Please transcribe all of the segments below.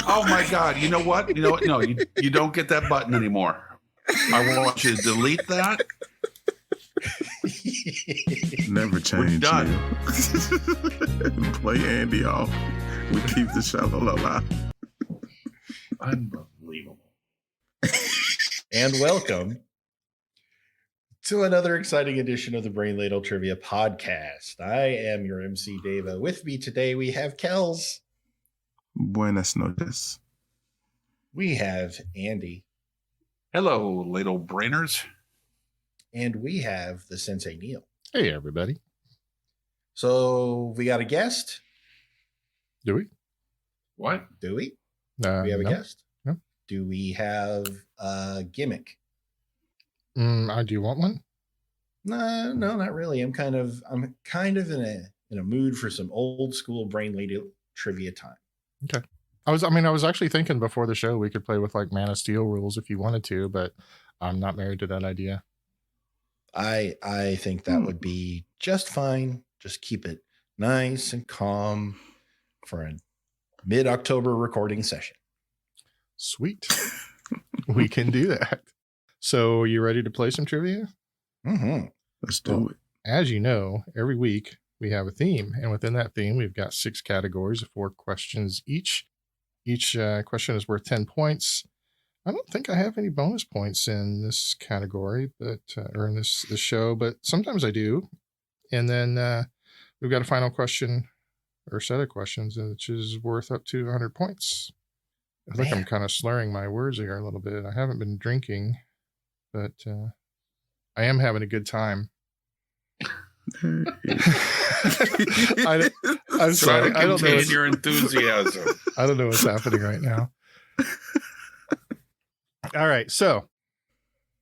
Oh my God! You know what? You know what? No, you don't get that button anymore. I want you to delete that. Never change. We're done. Play Andy off. We keep the shovel alive. Unbelievable. And welcome to another exciting edition of the Brain Ladle Trivia Podcast. I am your MC, Davo. With me today, we have Kels. Buenas noches. We have Andy. Hello, ladle brainers. And we have the Sensei Neil. Hey, everybody. So we got a guest. Do we? What? Do we? Do we have a no. guest? No. Do we have a gimmick? Do you want one? No, not really. I'm kind of in a mood for some old school Brain Ladle trivia time. Okay. I was actually thinking before the show we could play with like Man of Steel rules if you wanted to, but I'm not married to that idea. I think that would be just fine. Just keep it nice and calm for a mid-October recording session. Sweet. We can do that. So you ready to play some trivia? Mm-hmm. Let's do it. As you know, every week we have a theme, and within that theme, we've got 6 categories of 4 questions each. Each question is worth 10 points. I don't think I have any bonus points in this category, but or in this show, but sometimes I do. And then we've got a final question or set of questions, which is worth up to 100 points. I think I'm kind of slurring my words here a little bit. I haven't been drinking, but I am having a good time. I'm sorry. I don't know your enthusiasm. I don't know what's happening right now. All right. So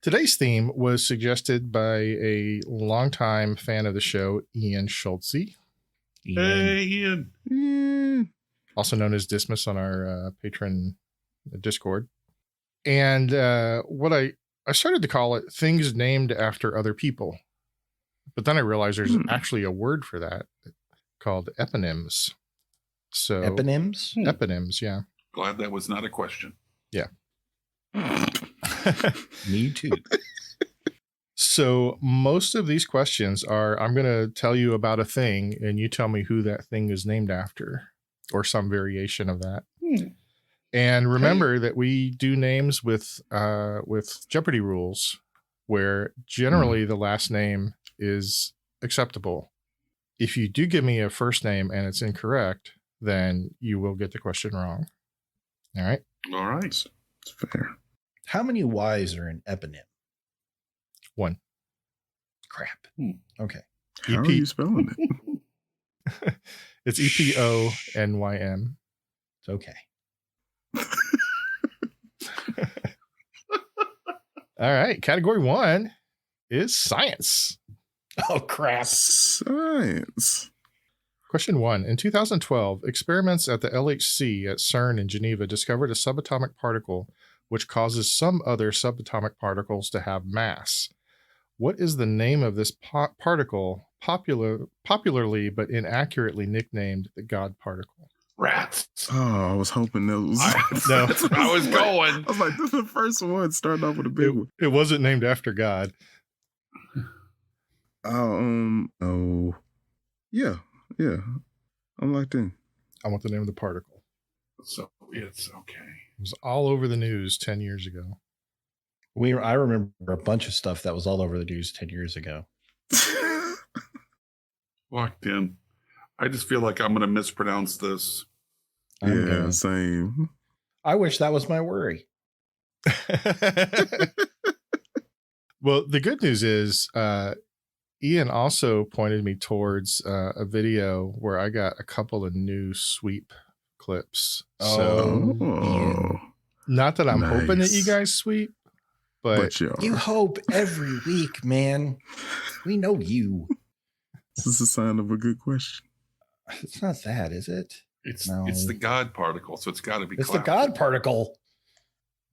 today's theme was suggested by a longtime fan of the show, Ian Schultze. Hey, Ian. Also known as Dismas on our patron Discord. And what I started to call it things named after other people. But then I realized there's actually a word for that called eponyms. So Eponyms? Eponyms, yeah. Glad that was not a question. Yeah. Me too. So most of these questions are, I'm going to tell you about a thing and you tell me who that thing is named after or some variation of that. And remember that we do names with Jeopardy rules where generally the last name is acceptable. If you do give me a first name and it's incorrect, then you will get the question wrong. All right. All right. It's fair. How many Y's are in eponym? 1. Crap. Okay. How are you spelling it? It's EPONYM. It's okay. All right. Category 1 is science. Oh, crap. Science. Question 1. In 2012, experiments at the LHC at CERN in Geneva discovered a subatomic particle which causes some other subatomic particles to have mass. What is the name of this particle, popularly but inaccurately nicknamed the God particle? Rats. Oh, I was hoping that was... No. That's where I was going. I was like, this is the first one. Starting off with a big one. It wasn't named after God. Oh, yeah. I'm locked in. I want the name of the particle. So it's okay. It was all over the news 10 years ago. I remember a bunch of stuff that was all over the news 10 years ago. Locked in. I just feel like I'm going to mispronounce this. Same. I wish that was my worry. Well, the good news is Ian also pointed me towards a video where I got a couple of new sweep clips. So not that I'm hoping that you guys sweep, but you hope every week, man. We know you. This is a sign of a good question. It's not that, is it? It's the God particle, so it's got to be. It's the God particle.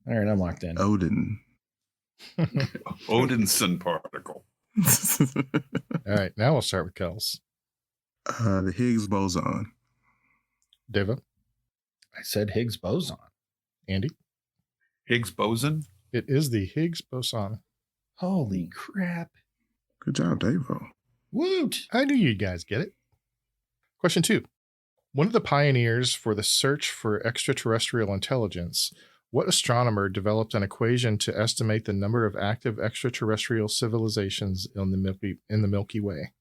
All right, I'm locked in. Odin. Odinson particle. All right, now we'll start with Kels. The Higgs boson. Davo. I said Higgs boson. Andy? Higgs boson? It is the Higgs boson. Holy crap. Good job, Davo. Woot. I knew you guys get it. Question 2. One of the pioneers for the search for extraterrestrial intelligence, what astronomer developed an equation to estimate the number of active extraterrestrial civilizations in the Milky Way?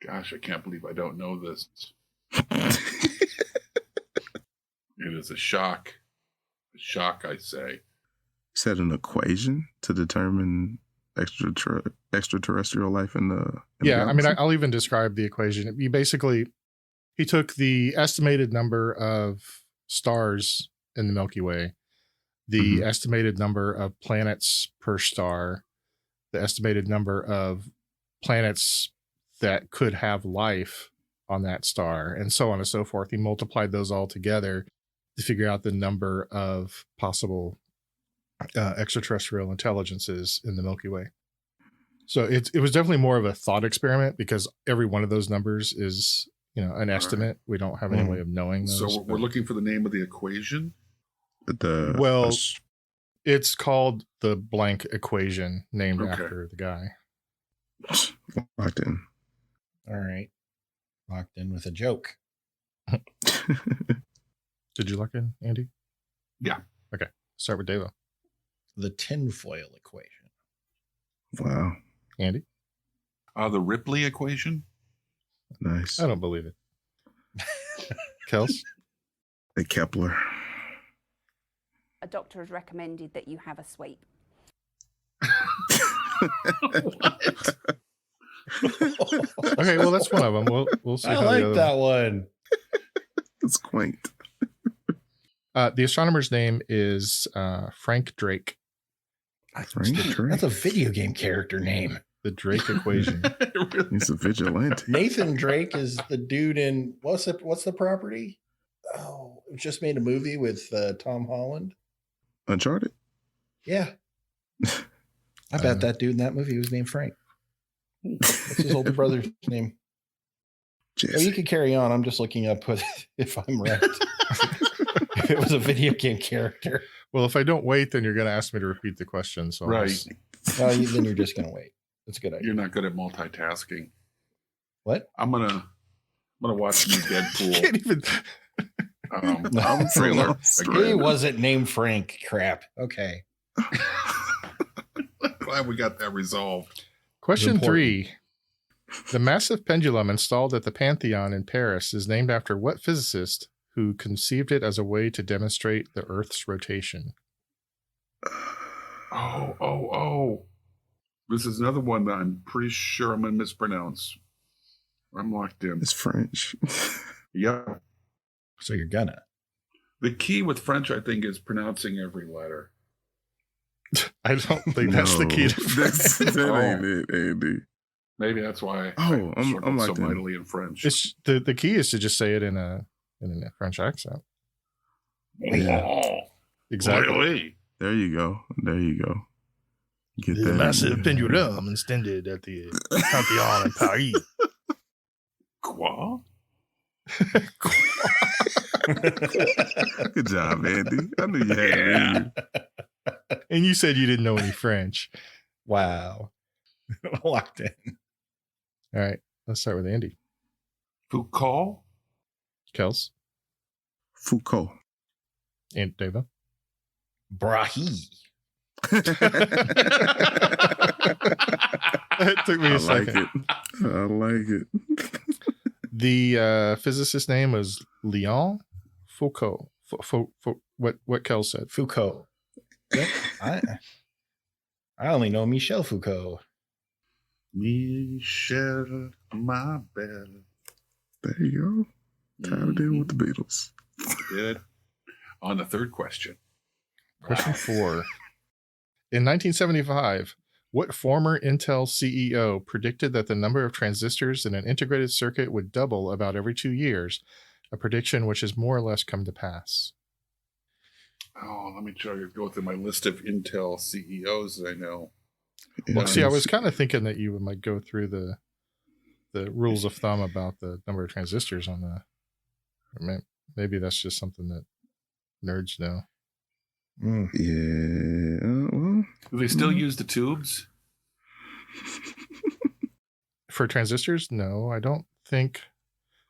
Gosh, I can't believe I don't know this. It is a shock. A shock, I say. Set an equation to determine extraterrestrial life in the galaxy? I'll even describe the equation. He took the estimated number of stars in the Milky Way, the estimated number of planets per star, the estimated number of planets that could have life on that star, and so on and so forth. He multiplied those all together to figure out the number of possible extraterrestrial intelligences in the Milky Way. So it was definitely more of a thought experiment because every one of those numbers is, an estimate. We don't have any way of knowing those. So we're looking for the name of the equation? It's called the blank equation, named after the guy. Locked in. All right. Locked in with a joke. Did you lock in, Andy? Yeah. Okay. Start with Davo. The tinfoil equation. Wow. Andy? The Ripley equation? Nice. I don't believe it. Kels? The Kepler. A doctor has recommended that you have a sweep. What? Okay, well, that's one of them. We'll see. I how like that one. It's quaint. The astronomer's name is Frank Drake. Frank Drake. That's a video game character name. The Drake equation. He's a vigilante. Nathan Drake is the dude in what's the property? Oh, it just made a movie with Tom Holland. Uncharted? Yeah. I bet that dude in that movie was named Frank. What's his older brother's name? Jesse. Oh, you can carry on. I'm just looking up if I'm right. If it was a video game character. Well, if I don't wait, then you're going to ask me to repeat the question. So Right. Then you're just going to wait. That's a good idea. You're not good at multitasking. What? I'm gonna watch new Deadpool. Can't even. Trailer. He wasn't named Frank. Crap. Okay. Glad we got that resolved. Question 3. The massive pendulum installed at the Pantheon in Paris is named after what physicist who conceived it as a way to demonstrate the Earth's rotation? Oh. This is another one that I'm pretty sure I'm going to mispronounce. I'm locked in. It's French. Yeah. So you're gonna. The key with French, I think, is pronouncing every letter. I don't think that's the key to that ain't it, Andy. Maybe that's why I'm so locked in. mightily in French. It's the key is to just say it in a French accent. Oh, Exactly. really? There you go. Get The that. massive pendulum extended at the Pantheon in Paris. Quoi? Good job, Andy. I knew you had it in you. And you said you didn't know any French. Wow. Locked in. All right, let's start with Andy. Foucault? Kels Foucault. and Davo. Brahi. It took me a second. I like it. The physicist's name was Leon Foucault. What Kels said. Foucault. Yep. I only know Michel Foucault. Michelle, my belle. There you go. Tied in with the Beatles. Good. On the third question. Question 4. In 1975, what former Intel CEO predicted that the number of transistors in an integrated circuit would double about every 2 years, a prediction which has more or less come to pass? Oh, let me try to go through my list of Intel CEOs that I know. Well, see, I was kind of thinking that you might go through the rules of thumb about the number of transistors on the. Maybe that's just something that Nerds know. Yeah. Well, Do they still use the tubes? For transistors, no, I don't think.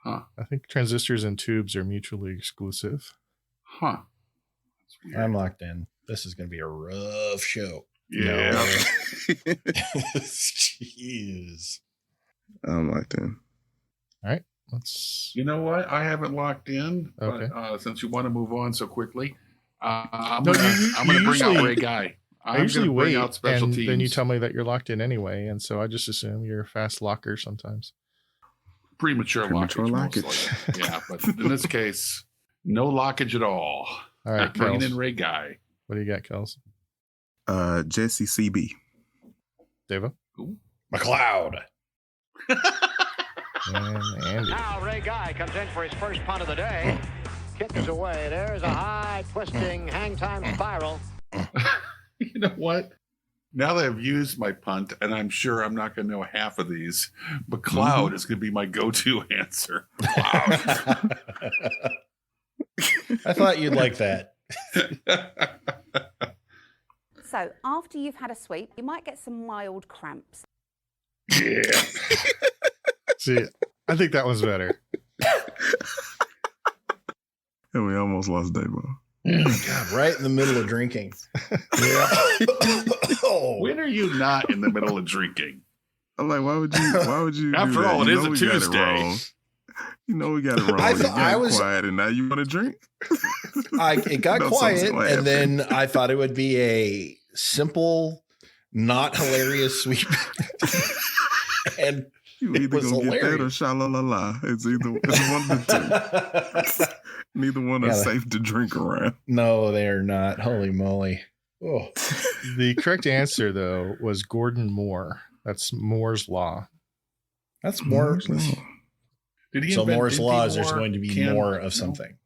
Huh. I think transistors and tubes are mutually exclusive. Huh. That's weird. I'm locked in. This is going to be a rough show. Yeah. No. Jeez. I'm locked in. All right, let's. You know what? I haven't locked in, Okay. but since you want to move on so quickly, I'm No, gonna you bring out usually- Ray Guy. I usually gonna bring wait, out special and teams. then you tell me that you're locked in anyway, and so I just assume you're a fast locker sometimes. Premature Premature lockage. lockage. Mostly. Yeah, but in this case, no lockage at all. All right, Bringing Kels, in Ray Guy. what do you got, Kels? Jesse CB. Davo? Ooh. McLeod. And Andy. Now Ray Guy comes in for his first punt of the day. Kick is away. There's a high twisting hang time spiral. You know what? Now that I've used my punt, and I'm sure I'm not going to know half of these, McLeod is going to be my go-to answer. McLeod. I thought you'd like that. So after you've had a sweep, you might get some mild cramps. Yeah. See, I think that was better. And we almost lost Davo. God, right in the middle of drinking. Yeah. Oh. When are you not in the middle of drinking? I'm like, why would you After do that? all, it You is know a we got it Tuesday. wrong. You know we got it wrong. I You thought- got I was- quiet, and now you want to drink. It got No, quiet, something's laughing. and then I thought it would be a simple, not hilarious sweep. And You It either was gonna get that or hilarious. sha-la-la-la. It's one of the two. Neither one is Yeah. safe to drink around. No, they're not. Holy moly. Oh. The correct answer, though, was Gordon Moore. That's Moore's Law. That's more. Did he So invent Moore's Dinty law is there's Moore? going to be Can- more no? of something.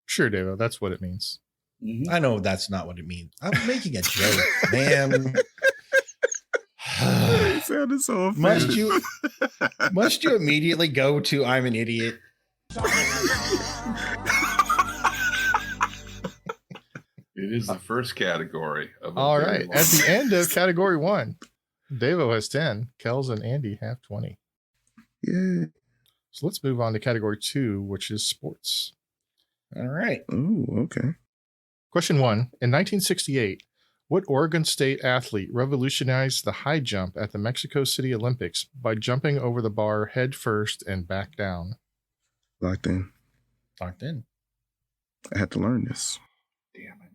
Sure, Davo, that's what it means. Mhm. I know that's not what it means. I'm making a joke, man. It sounded so offended. Must you immediately go to I'm an idiot? It is the first category. Of a All very right. long- At the end of category 1, Davo has 10. Kels and Andy have 20. Yeah. So let's move on to category 2, which is sports. All right. Oh, okay. Question 1. In 1968, what Oregon State athlete revolutionized the high jump at the Mexico City Olympics by jumping over the bar head first and back down? Locked in. Locked in. I had to learn this. Damn it.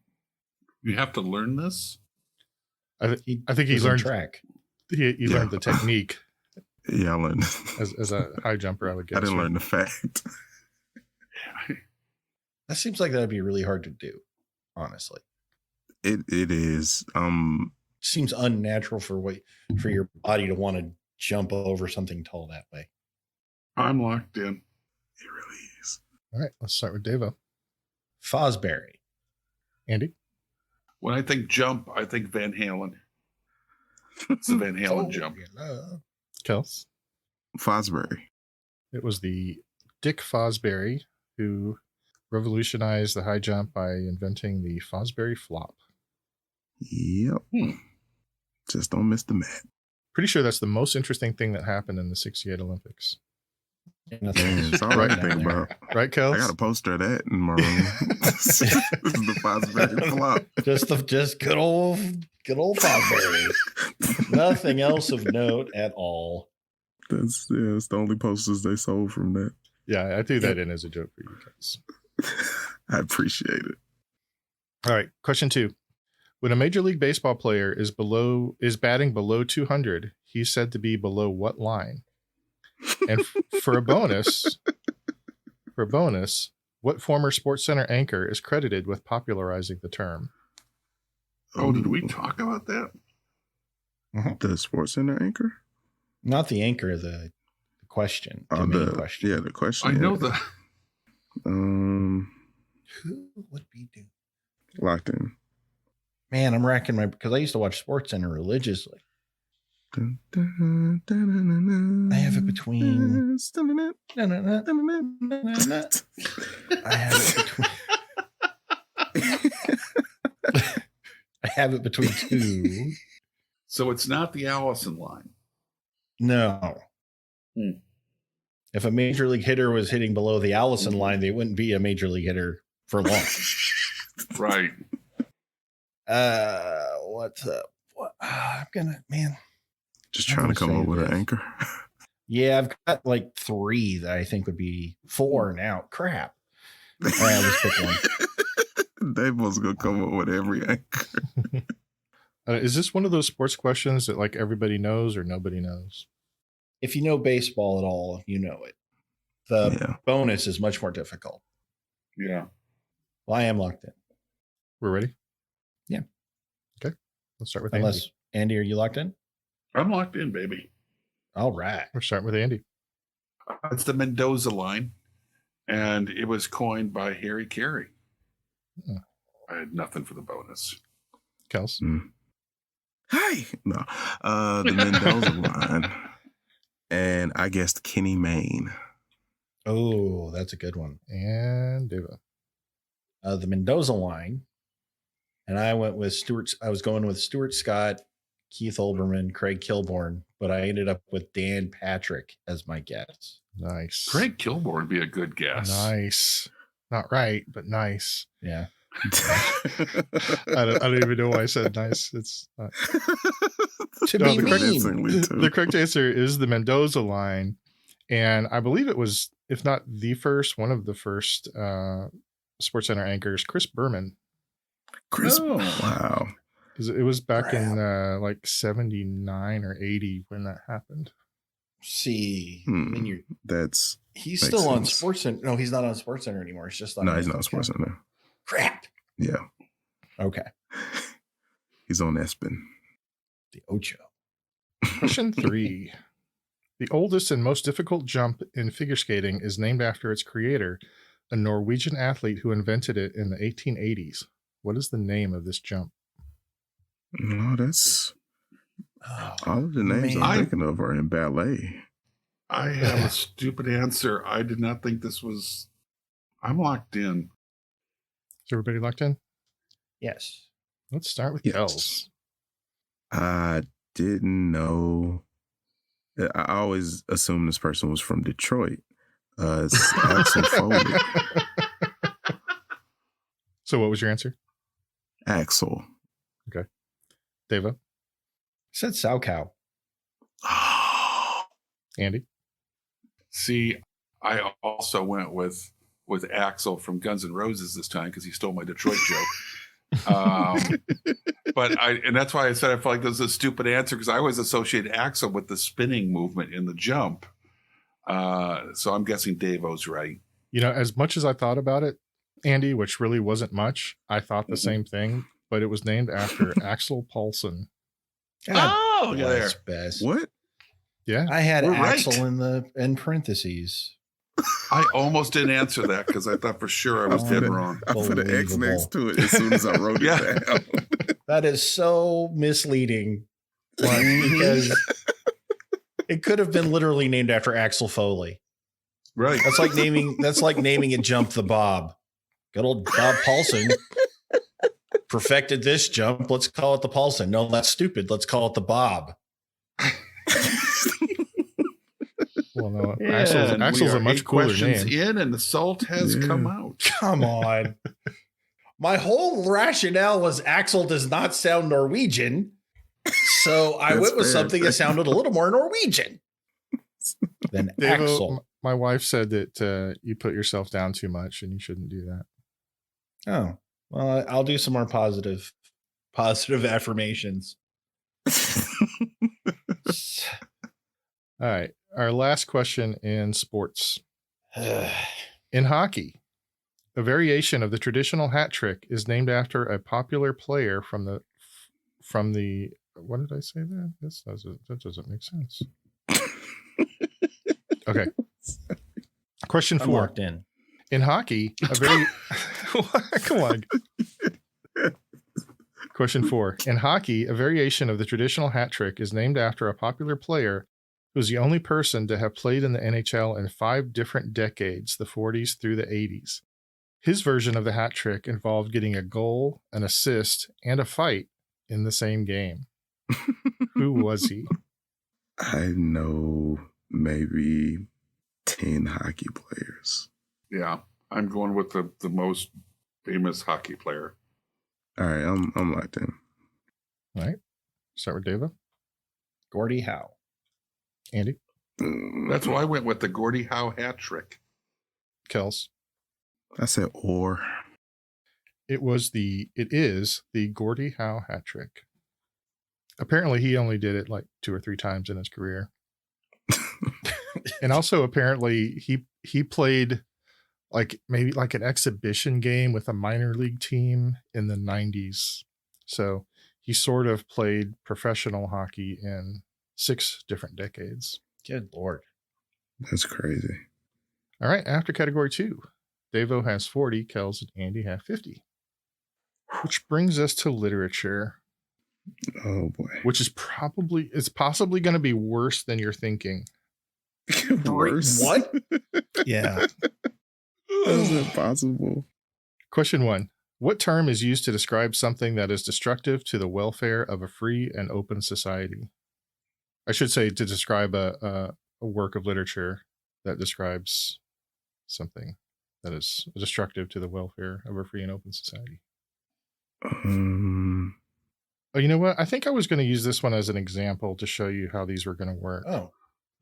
You have to learn this? I think he was in learned track. he learned the technique Yeah, I learned this. as a high jumper, I would guess. I didn't learn the fact. That seems like that'd be really hard to do, honestly. It is. Seems unnatural for your body to want to jump over something tall that way. I'm locked in. It really is. All right, let's start with Davo. Fosbury. Andy? When I think jump, I think Van Halen. It's the Van Halen jump. Yeah. Kels? Fosbury. It was the Dick Fosbury who revolutionized the high jump by inventing the Fosbury flop. Yep. Just don't miss the mat. Pretty sure that's the most interesting thing that happened in the 68 Olympics. Man, it's all right to think about. Right, Kels? I got a poster of that in my room. This is the Fosbury flop. Just good old Fosbury. Nothing else of note at all. That's the only posters they sold from that. Yeah, I threw that in as a joke for you guys. I appreciate it. All right, question 2. When a Major League Baseball player is batting below 200, he's said to be below what line? And for a bonus, what former SportsCenter anchor is credited with popularizing the term? Oh, did we talk about that? The SportsCenter anchor? Not the anchor, the question. The main question. Yeah, the question. I know yeah. the. Um, Who would be doing? locked in. Man, I'm racking because I used to watch SportsCenter religiously. I have it between. I have it between two. So it's not the Allison line. No. If a major league hitter was hitting below the Allison line, they wouldn't be a major league hitter for long. Right. What's up? I'm gonna, man. Just trying to come up with an anchor. Yeah, I've got like 3 that I think would be 4 now. Crap. All right, let's pick one. Dave was gonna come up with every anchor. Is this one of those sports questions that like everybody knows or nobody knows? If you know baseball at all, you know it. The bonus is much more difficult. Yeah. Well, I am locked in. We're ready? Yeah. Okay. Let's start with Unless, Andy, are you locked in? I'm locked in, baby. All right. We're starting with Andy. It's the Mendoza line, and it was coined by Harry Carey. Oh. I had nothing for the bonus. Kels. Hey, no, the Mendoza line, and I guessed Kenny Mayne. Oh, that's a good one. And Davo. The Mendoza line, and I went with Stuart. I was going with Stuart Scott, Keith Olbermann, Craig Kilborn, but I ended up with Dan Patrick as my guess. Nice. Craig Kilborn would be a good guess. Nice. Not right, but nice. Yeah. I don't even know why I said nice. It's not. To No, be the correct answer is the Mendoza line. And I believe it was, if not the first, one of the first SportsCenter anchors, Chris Berman. Chris, wow. It was back in like 79 or 80 when that happened. See, that's he's still on SportsCenter. No, he's not on SportsCenter anymore. It's just on. No, he's not on SportsCenter. Crap. Yeah. Okay. He's on ESPN. The Ocho. Question 3. The oldest and most difficult jump in figure skating is named after its creator, a Norwegian athlete who invented it in the 1880s. What is the name of this jump? No, that's all of the names I'm thinking of are in ballet. I have a stupid answer. I did not think this was. I'm locked in. Is everybody locked in? Yes. Let's start with Kels. I didn't know. I always assumed this person was from Detroit. It's Axel Foley. So what was your answer? Axel. Okay. Davo? I said Salchow. Andy? See, I also went with Axel from Guns N' Roses this time because he stole my Detroit joke. And that's why I said I felt like this is a stupid answer because I always associate Axel with the spinning movement in the jump. So I'm guessing Davo's right. You know, as much as I thought about it, Andy, which really wasn't much, I thought the same thing, but it was named after Axel Paulsen. Oh, there. Best. What? Yeah. I had We're Axel right. in parentheses. I almost didn't answer that because I thought for sure I was dead wrong. I put an X next to it as soon as I wrote it down. That is so misleading because it could have been literally named after Axel Foley. Right. That's like naming it Jump the Bob. Good old Bob Paulsen perfected this jump. Let's call it the Paulsen. No, that's stupid. Let's call it the Bob. Well, no, Axel's a much cooler name. In and the salt has come out. Come on. My whole rationale was Axel does not sound Norwegian. So I went with something that sounded a little more Norwegian than Davo, Axel. My wife said that you put yourself down too much and you shouldn't do that. Oh, well, I'll do some more positive affirmations. All right. Our last question in sports. In hockey, a variation of the traditional hat trick is named after a popular player from the what did I say there? That doesn't make sense. Okay. Question 4. Locked in. In hockey, a very come on. Question 4. In hockey, a variation of the traditional hat trick is named after a popular player who's the only person to have played in the NHL in 5 different decades, the 40s through the 80s. His version of the hat trick involved getting a goal, an assist, and a fight in the same game. Who was he? I know maybe 10 hockey players. Yeah, I'm going with the most famous hockey player. All right, I'm locked in. All right. Start with Davo. Gordie Howe. Andy. That's why I went with the Gordie Howe hat trick. Kels. I said or. It is the Gordie Howe hat trick. Apparently, he only did it like 2 or 3 times in his career. And also, apparently, he played maybe an exhibition game with a minor league team in the 90s. So he sort of played professional hockey in 6 different decades. Good Lord. That's crazy. All right. After category 2, Davo has 40, Kels and Andy have 50. Which brings us to literature. Oh boy. Which is possibly going to be worse than you're thinking. Worse? What? Yeah. How's that possible? Question 1. What term is used to describe something that is destructive to the welfare of a free and open society? I should say to describe a work of literature that describes something that is destructive to the welfare of a free and open society. Oh, you know what? I think I was going to use this one as an example to show you how these were going to work. Oh,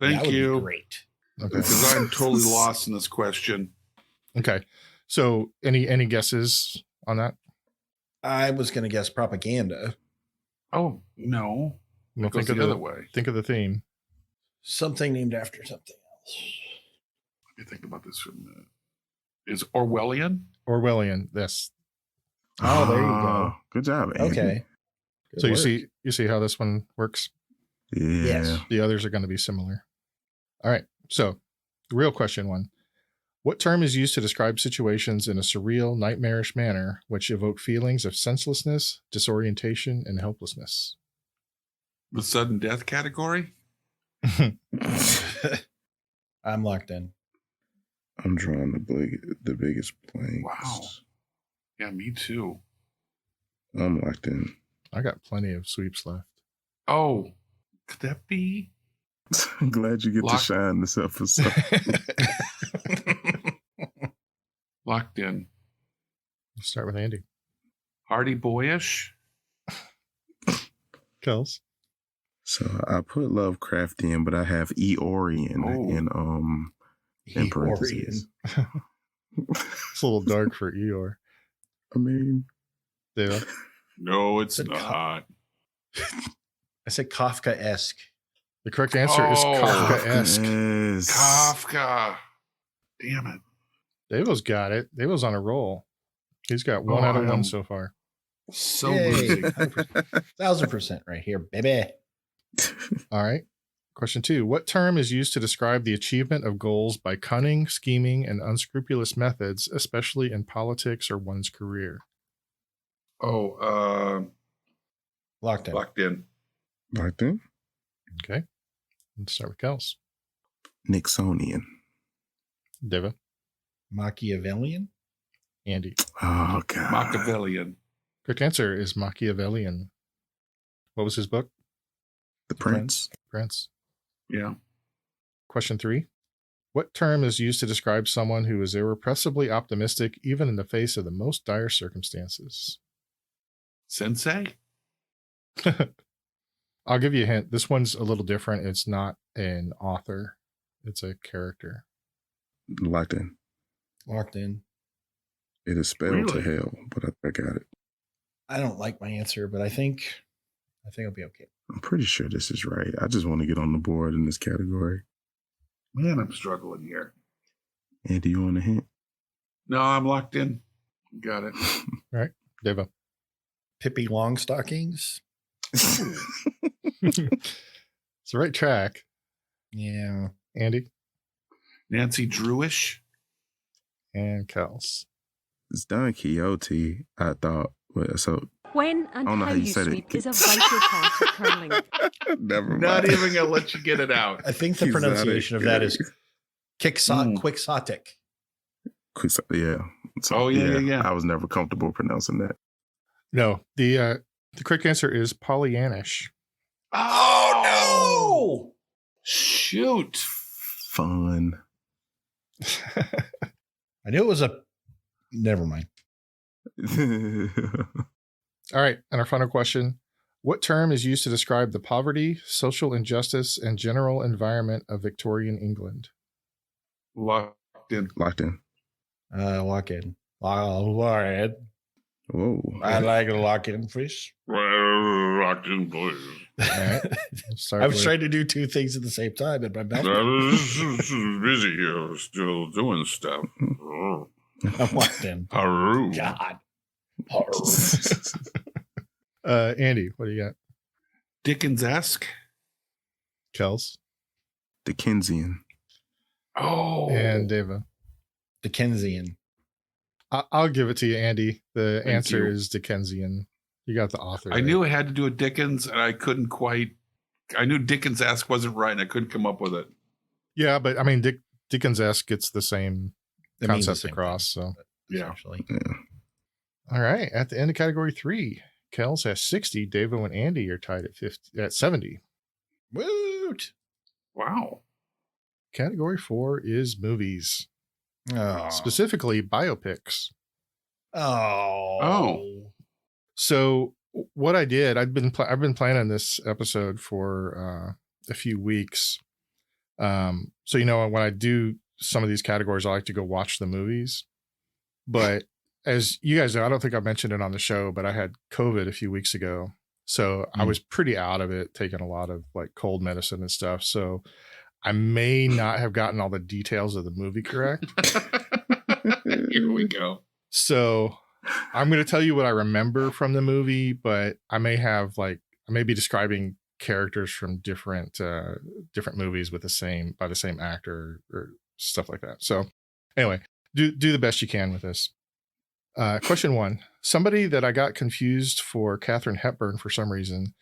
Thank that would you. be great. Okay. Because I'm totally lost in this question. Okay. So any guesses on that? I was going to guess propaganda. Oh, no. Well, It goes the other way. Think of the theme. Something named after something else. Let me think about this for a minute. Is Orwellian? Orwellian. Yes. Oh, there you go. Good job, Andy. Okay. Good So work. you see how this one works? Yeah. Yes. The others are going to be similar. All right. So real question 1. What term is used to describe situations in a surreal, nightmarish manner which evoke feelings of senselessness, disorientation, and helplessness? The sudden death category? I'm locked in. I'm drawing the biggest blanks. Wow. Yeah, me too. I'm locked in. I got plenty of sweeps left. Oh, could that be? I'm glad you get to shine this episode. Locked in. Let's start with Andy. Hardy Boyish? Kels. So I put Lovecraftian, but I have Eeyorian in parentheses. It's a little dark for Eeyore. I mean, Yeah. No, it's Good not. I said Kafka-esque. The correct answer is Oh. Kafka-esque. yes. Kafka. Damn it. Davo's got it. Davo's on a roll. He's got 1 Oh, out of I 1 am- so far. So Yay. losing. 1000% right here, baby. All right. Question 2. What term is used to describe the achievement of goals by cunning, scheming, and unscrupulous methods, especially in politics or one's career? Oh, Locked in. locked in. Locked in? Okay. Let's start with Kels. Nixonian. Davo. Machiavellian? Andy. Oh, God. Machiavellian. Correct answer is Machiavellian. What was his book? The Prince. Prince. Yeah. Question 3. What term is used to describe someone who is irrepressibly optimistic even in the face of the most dire circumstances? Sensei? I'll give you a hint. This one's a little different. It's not an author. It's a character. Locked in. Locked in. It is spelled to Really? hell, but I got it. I don't like my answer, but I think I'll be okay. I'm pretty sure this is right. I just want to get on the board in this category. Man, I'm struggling here. Andy, you want a hint? No, I'm locked in. Got it. All right. Davo. Pippi Longstockings? It's the right track. Yeah. Andy Nancy Drewish? and Kels. It's Don Quixote, I thought. So When and don't know how how you you said it. sweep is a vital part of curling. Never mind. Not even gonna let you get it out. I think the Exotic. pronunciation of that is quixotic. Yeah. Oh, yeah. I was never comfortable pronouncing that. No, the correct answer is Pollyannish. Oh, no! Shoot. Fun. I knew it was a. Never mind. All right, and our final question. What term is used to describe the poverty, social injustice, and general environment of Victorian England? Locked in. Locked in. Lock in. Lock in. Whoa. I like a lock in fish. Locked in, please. All right. I was trying to do two things at the same time, and my mouth. Busy here, still doing stuff. I'm locked in. Haru. God. Andy, what do you got? Dickens-esque. Kels Dickensian. Oh. and Davo. Dickensian. I'll give it to you, Andy. The Thank answer you. is Dickensian. You got the author. I knew it had to do with Dickens, and I couldn't quite. I knew Dickens-esque wasn't right, and I couldn't come up with it. Yeah, but I mean, Dickens-esque gets the same It means the concept same across. thing, So, but Yeah. essentially. all right. At the end of category 3, Kels has 60. Davo and Andy are tied at 70. Woot. Wow. Category 4 is movies, Oh. specifically biopics. Oh. So what I did, I've been planning this episode for a few weeks. So when I do some of these categories, I like to go watch the movies. But as you guys know, I don't think I mentioned it on the show, but I had COVID a few weeks ago, so I was pretty out of it, taking a lot of like cold medicine and stuff. So I may not have gotten all the details of the movie correct. Here we go. So I'm going to tell you what I remember from the movie, but I may be describing characters from different movies by the same actor or stuff like that. So anyway, do the best you can with this. Question 1. Somebody that I got confused for Katharine Hepburn for some reason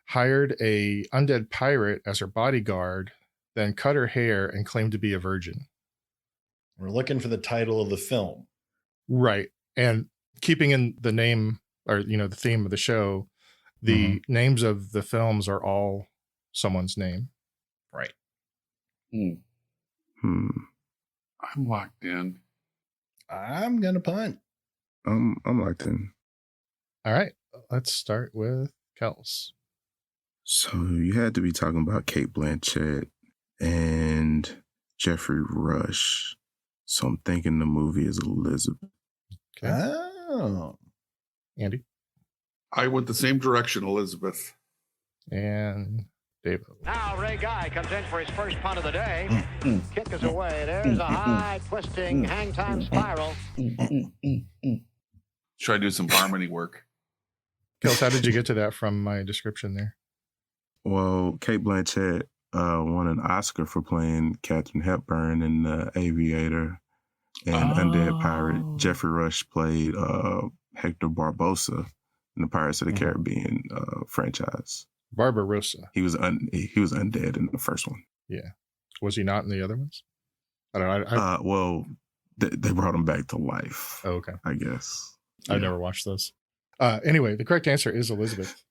hired a undead pirate as her bodyguard, then cut her hair and claimed to be a virgin. We're looking for the title of the film. Right. And keeping in the name or, the theme of the show, the names of the films are all someone's name. Right. I'm locked in. I'm going to punt. I'm locked in. All right. Let's start with Kels. So you had to be talking about Cate Blanchett and Jeffrey Rush. So I'm thinking the movie is Elizabeth. Okay. Oh. Andy I went the same direction, Elizabeth. and Davo. Now Ray Guy comes in for his first punt of the day. Kick is away. There's a high twisting hang time spiral. Try to do some harmony work. Kels, how did you get to that from my description there? Well, Cate Blanchett won an Oscar for playing Katharine Hepburn in The Aviator and Undead Pirate. Jeffrey Rush played Hector Barbosa in the Pirates of the Caribbean franchise. Barbarossa. He was undead in the first one. Yeah. Was he not in the other ones? I don't know. Well, they brought him back to life. Oh, okay. I guess. I've never watched those. Anyway, the correct answer is Elizabeth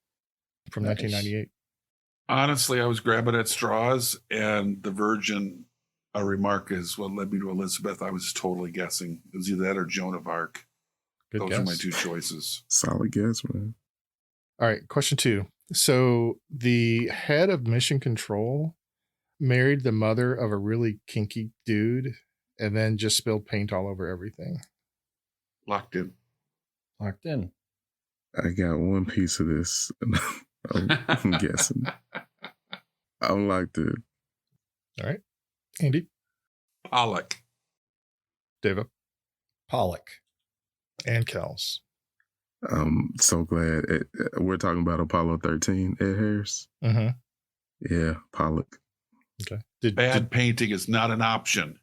from 1998. Honestly, I was grabbing at straws, and the virgin remark is what led me to Elizabeth. I was totally guessing. It was either that or Joan of Arc. Good Those guess. are my two choices. Solid guess, man. All right, question 2. So the head of Mission Control married the mother of a really kinky dude and then just spilled paint all over everything. Locked in. Locked in. I got one piece of this. I'm guessing. I'm locked in. All right. Andy, Pollock. Davo, Pollock. and Kels. I'm so glad we're talking about Apollo 13, Ed Harris. Mm-hmm. Yeah, Pollock. Okay. Bad painting is not an option.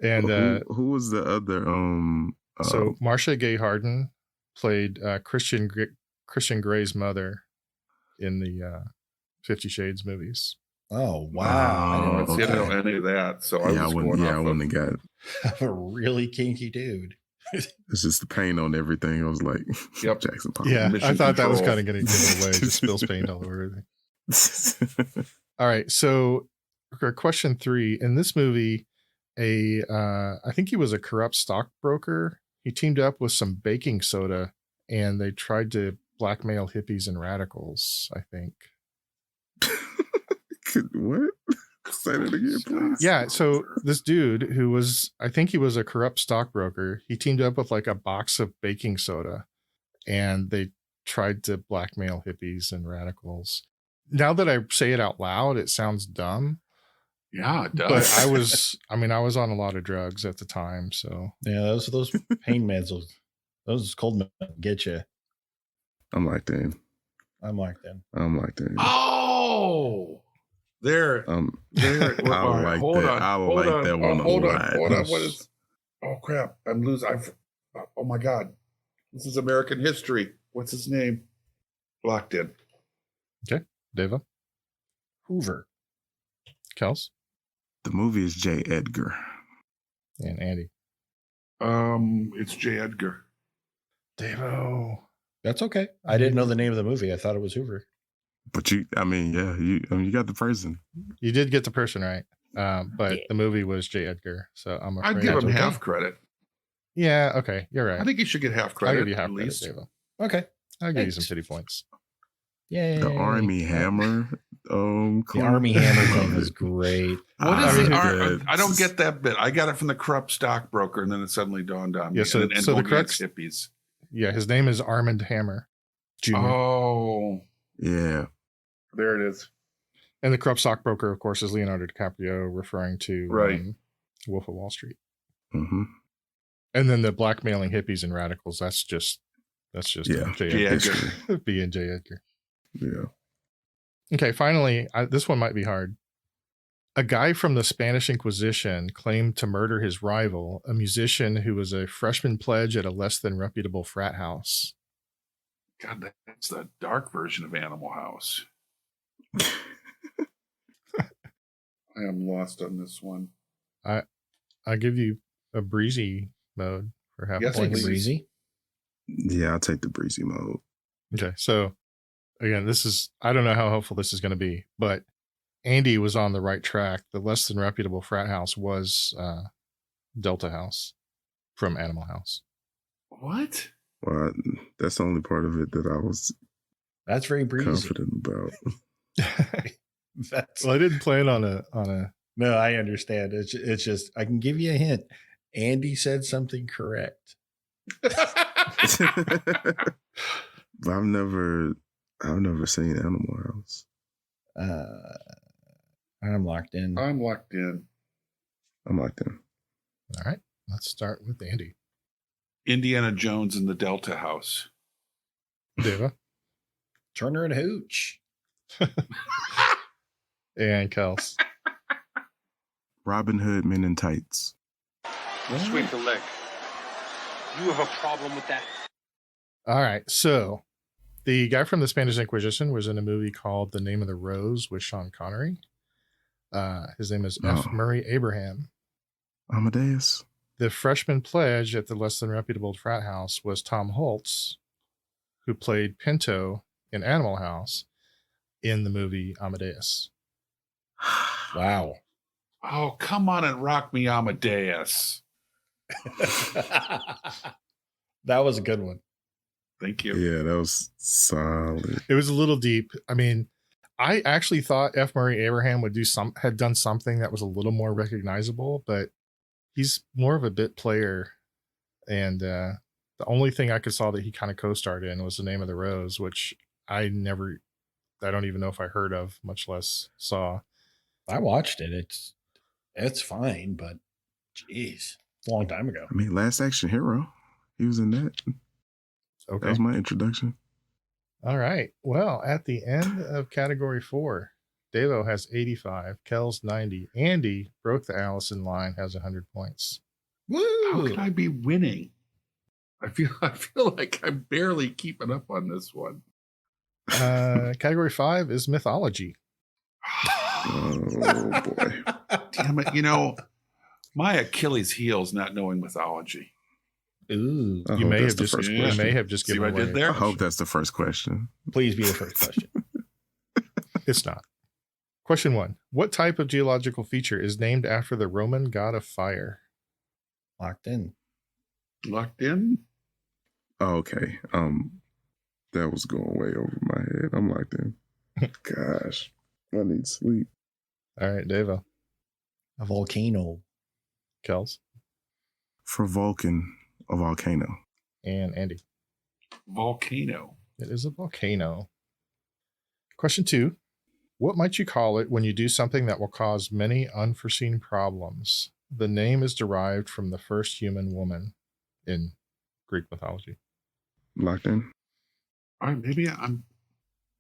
And who was the other So Marcia Gay Harden played Christian Grey's mother in the 50 Shades movies. Oh, wow. I didn't know any of that. So I was going off I wouldn't have got it. I'm a really kinky dude. It's just the paint on everything. I was like, Yep. Jackson Pollock. Yeah, Mission I thought that was Control. kind of going to give it away. Just spills paint all over everything. All right, so question 3. In this movie, I think he was a corrupt stockbroker. He teamed up with some baking soda, and they tried to blackmail hippies and radicals, I think. What? Say that again, please. Yeah, so this dude who was, I think he was a corrupt stockbroker, he teamed up with like a box of baking soda, and they tried to blackmail hippies and radicals. Now that I say it out loud, it sounds dumb. Yeah, it does. But I was on a lot of drugs at the time, so Yeah, those pain meds, those cold meds get you. I'm locked in. I'm like that. Oh, there. There. I would like hold that. on. I would hold like on. that one a Hold on. lot. Hold on. What is? Oh crap! I'm losing. Oh my god! This is American history. What's his name? Locked in. okay. Davo, Hoover. Kels, The movie is J. Edgar. and Andy. It's J. Edgar. Davo. That's okay. I didn't know the name of the movie. I thought it was Hoover. But you got the person. You did get the person right. But Yeah. the movie was J. Edgar. So I'm afraid. I'd give him Okay. half credit. Yeah, okay. You're right. I think he should get half credit. I'll give you half at credit, least. Davo. Okay. I'll give you some Thanks. pity points. Yay. The Army Hammer. The Clue. Army Hammer thing was great. What I is it? mean, I don't get that bit. I got it from the corrupt stockbroker, and then it suddenly dawned on me. Yeah, so- and so the going corrupt- against hippies. Yeah, his name is Armand Hammer Jr. Oh, Yeah. there it is. And the corrupt stockbroker, of course, is Leonardo DiCaprio, referring to Right. Wolf of Wall Street. Mm-hmm. And then the blackmailing hippies and radicals, that's just Yeah. J. J. Edgar. Edgar. B and J. Edgar. Yeah. Okay, finally, this one might be hard. A guy from the Spanish Inquisition claimed to murder his rival, a musician who was a freshman pledge at a less than reputable frat house. God, that's the dark version of Animal House. I am lost on this one. I'll give you a breezy mode for half Yes, points. please. Breezy. Yeah, I'll take the breezy mode. Okay, so again, I don't know how helpful this is going to be, but Andy was on the right track. The less than reputable frat house was Delta House from Animal House. What? Well, that's the only part of it that I was That's very breezy. confident about. That's Well, I didn't plan on a. no, I understand. It's just I can give you a hint. Andy said something correct. But I've never seen Animal House. I'm locked in. I'm locked in. I'm locked in. All right, let's start with Andy. Indiana Jones in the Delta House. Deva Turner and Hooch. and Kels. Robin Hood Men in Tights. Sweep the leg. You have a problem with that? All right, so the guy from the Spanish Inquisition was in a movie called The Name of the Rose with Sean Connery. His name is F. Oh. Murray Abraham. Amadeus. The freshman pledge at the less than reputable frat house was Tom Holtz, who played Pinto in Animal House in the movie Amadeus. Wow. Oh, come on and rock me, Amadeus. That was a good one. Thank you. Yeah, that was solid. It was a little deep. I mean, I actually thought F. Murray Abraham had done something that was a little more recognizable, but he's more of a bit player. And the only thing I saw that he kind of co-starred in was The Name of the Rose, which I don't even know if I heard of, much less saw. I watched it. It's fine, but geez, it's a long time ago. I mean, Last Action Hero. He was in that. Okay. That was my introduction. All right. Well, at the end of category 4, Davo has 85, Kels 90. Andy broke the Allison line, has 100 points. How Woo! could I be winning? I feel like I'm barely keeping up on this one. Category 5 is mythology. Oh boy. Damn it. My Achilles heel is not knowing mythology. Ooh. I You hope may that's have the just first you question. may have just See given what I away. did there? I hope that's the first question. Please be the first question. It's not. Question 1. What type of geological feature is named after the Roman god of fire? Locked in. Locked in? Oh, okay. That was going way over my head. I'm locked in. Gosh, I need sleep. All right, Davo. A volcano. Kels, For Vulcan, a volcano. and Andy. Volcano. It is a volcano. Question 2. What might you call it when you do something that will cause many unforeseen problems? The name is derived from the first human woman in Greek mythology. Locked in. All right, maybe I'm,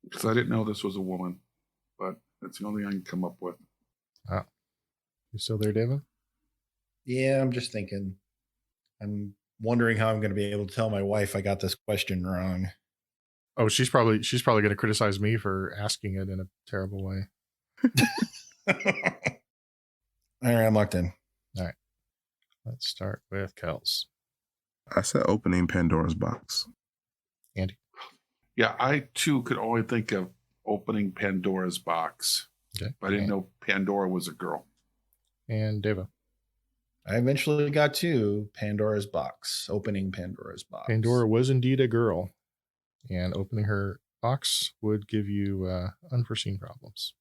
because I didn't know this was a woman, but that's the only I can come up with. You still there, Davo? Yeah, I'm just thinking. I'm wondering how I'm going to be able to tell my wife I got this question wrong. Oh, she's probably going to criticize me for asking it in a terrible way. All right, I'm locked in. Let's start with Kels. I said opening Pandora's box. Andy. Yeah, I too could only think of opening Pandora's box. Okay. I didn't know Pandora was a girl. And Davo. I eventually got to Pandora's box, opening Pandora's box. Pandora was indeed a girl, and opening her box would give you unforeseen problems.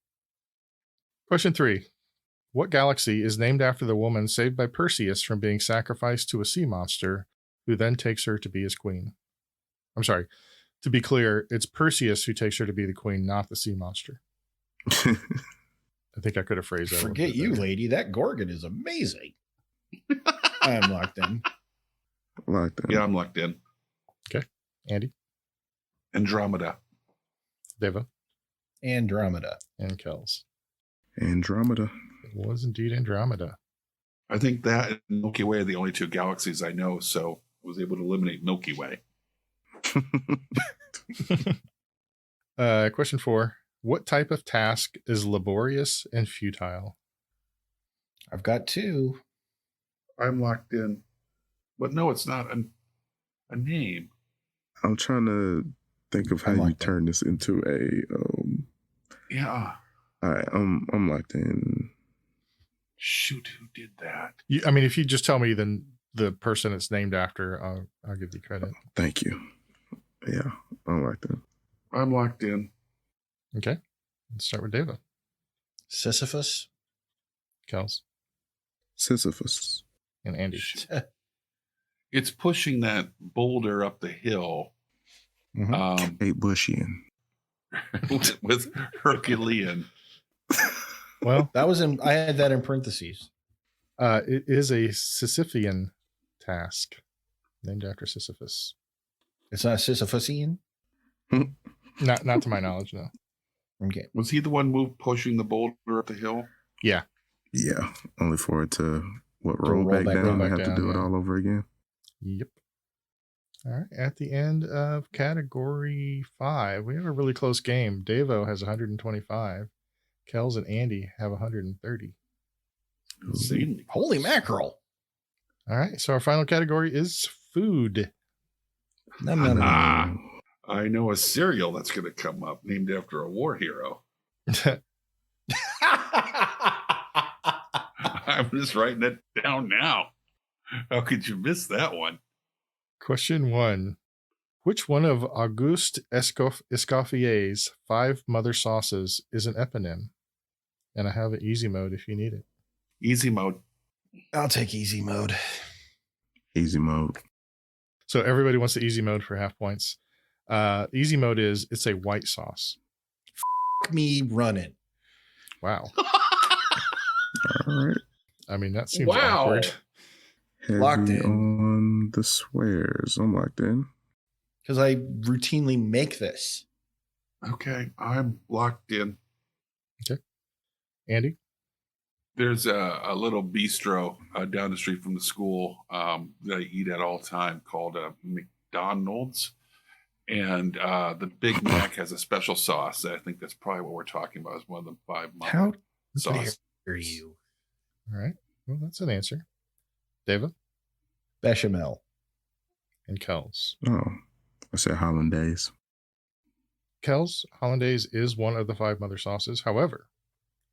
Question 3. What galaxy is named after the woman saved by Perseus from being sacrificed to a sea monster, who then takes her to be his queen? I'm sorry. To be clear, it's Perseus who takes her to be the queen, not the sea monster. I think I could have phrased that. a little Forget bit you, better. lady. That Gorgon is amazing. I'm locked in. Locked in. Yeah, I'm locked in. Andy, Andromeda. Deva, Andromeda. and Kels. Andromeda. It was indeed Andromeda. I think that and Milky Way are the only two galaxies I know, so I was able to eliminate Milky Way. Question 4. What type of task is laborious and futile? I've got 2. I'm locked in. But no, it's not a name. I'm trying to think of how I'm you locked in. turn this into a. Yeah. All right, I'm locked in. Shoot, who did that? If you just tell me then the person it's named after, I'll give you credit. Thank you. Yeah, I'm locked in. I'm locked in. Okay. Let's start with Deva. Sisyphus. Kels, Sisyphus. and Andy. It's pushing that boulder up the hill Kate Bushian. with Herculean. Well, That was I had that in parentheses. it is a Sisyphean task named after Sisyphus. It's not Sisyphusian. Not to my knowledge, no. Okay. Was he the one pushing the boulder up the hill? Yeah. Yeah, only for it to roll back down. roll I back have to down, do it yeah. all over again. Yep. All right. At the end of category 5, we have a really close game. Davo has 125. Kels and Andy have 130. Insanely. Holy mackerel. All right. So our final category is food. No. I know a cereal that's going to come up named after a war hero. I'm just writing it down now. How could you miss that one? Question 1. Which one of Auguste Escoffier's 5 mother sauces is an eponym? And I have an easy mode if you need it. Easy mode. I'll take easy mode. Easy mode. So everybody wants the easy mode for half points. Easy mode it's a white sauce. Me running. Wow. All right. That seems Wow. awkward. Heavy Locked in. on the swears. I'm locked in. Because I routinely make this. Okay, I'm locked in. Andy, There's a little bistro down the street from the school that I eat at all the time called McDonald's. And the Big Mac has a special sauce. I think that's probably what we're talking about. Is one of the 5 How sauce. dare you? All right. Well, that's an answer. David Bechamel. and Kels. Oh, I said hollandaise. Kels, hollandaise is one of the 5 mother sauces. However,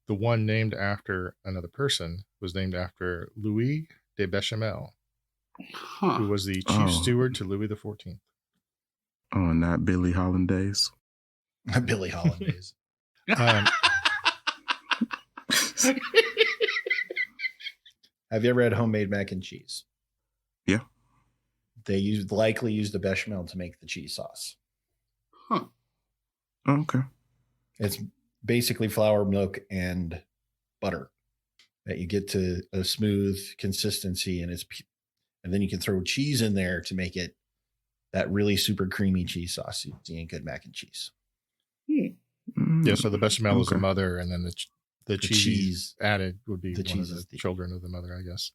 the one named after another person was named after Louis de Bechamel, who was the chief steward to Louis XIV. Oh, not Billy Hollandaise. Billy Hollandaise. Have you ever had homemade mac and cheese? Yeah. They likely use the bechamel to make the cheese sauce. Huh. Oh, okay. It's basically flour, milk, and butter that you get to a smooth consistency, and then you can throw cheese in there to make it that really super creamy cheese sauce you see in good mac and cheese. Yeah, so the bechamel is the Okay. mother, and then the cheese added would be the one of cheese is the children of the mother, I guess.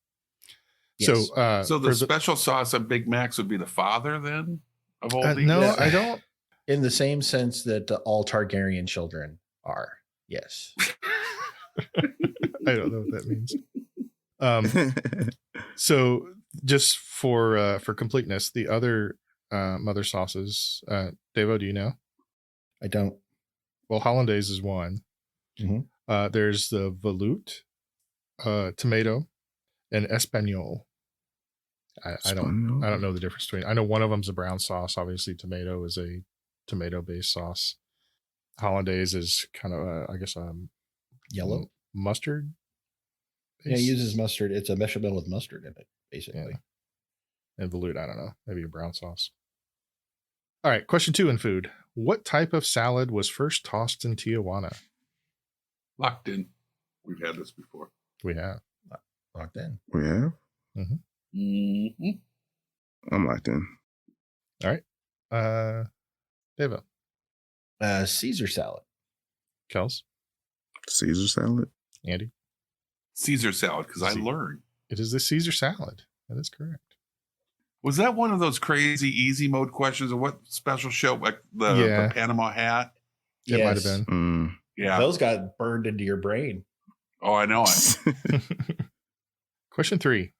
Yes. So the special sauce of Big Macs would be the father then of all these? No, Yeah. I don't. In the same sense that all Targaryen children are. Yes. I don't know what that means. So just for completeness, the other mother sauces, Davo, do you know? I don't. Well, hollandaise is one. Mhm. There's the veloute, tomato, and espagnole. I don't know the difference between. I know one of them's a brown sauce. Obviously, tomato is a tomato-based sauce. Hollandaise is kind of, I guess, Yellow. mustard. Yeah, it uses mustard. It's a bechamel with mustard in it, basically. Yeah. And veloute, I don't know, maybe a brown sauce. All right, question 2 in food. What type of salad was first tossed in Tijuana? Locked in. We've had this before. We have. Locked in. We have? Mm-hmm. I'm locked in. All right. Davo. Caesar salad. Kels. Caesar salad? Andy. Caesar salad, because I learned. It is the Caesar salad. That is correct. Was that one of those crazy easy mode questions, or what special show, like the Panama Hat? It might have been. Yeah. Those got burned into your brain. Oh, I know it. Question 3.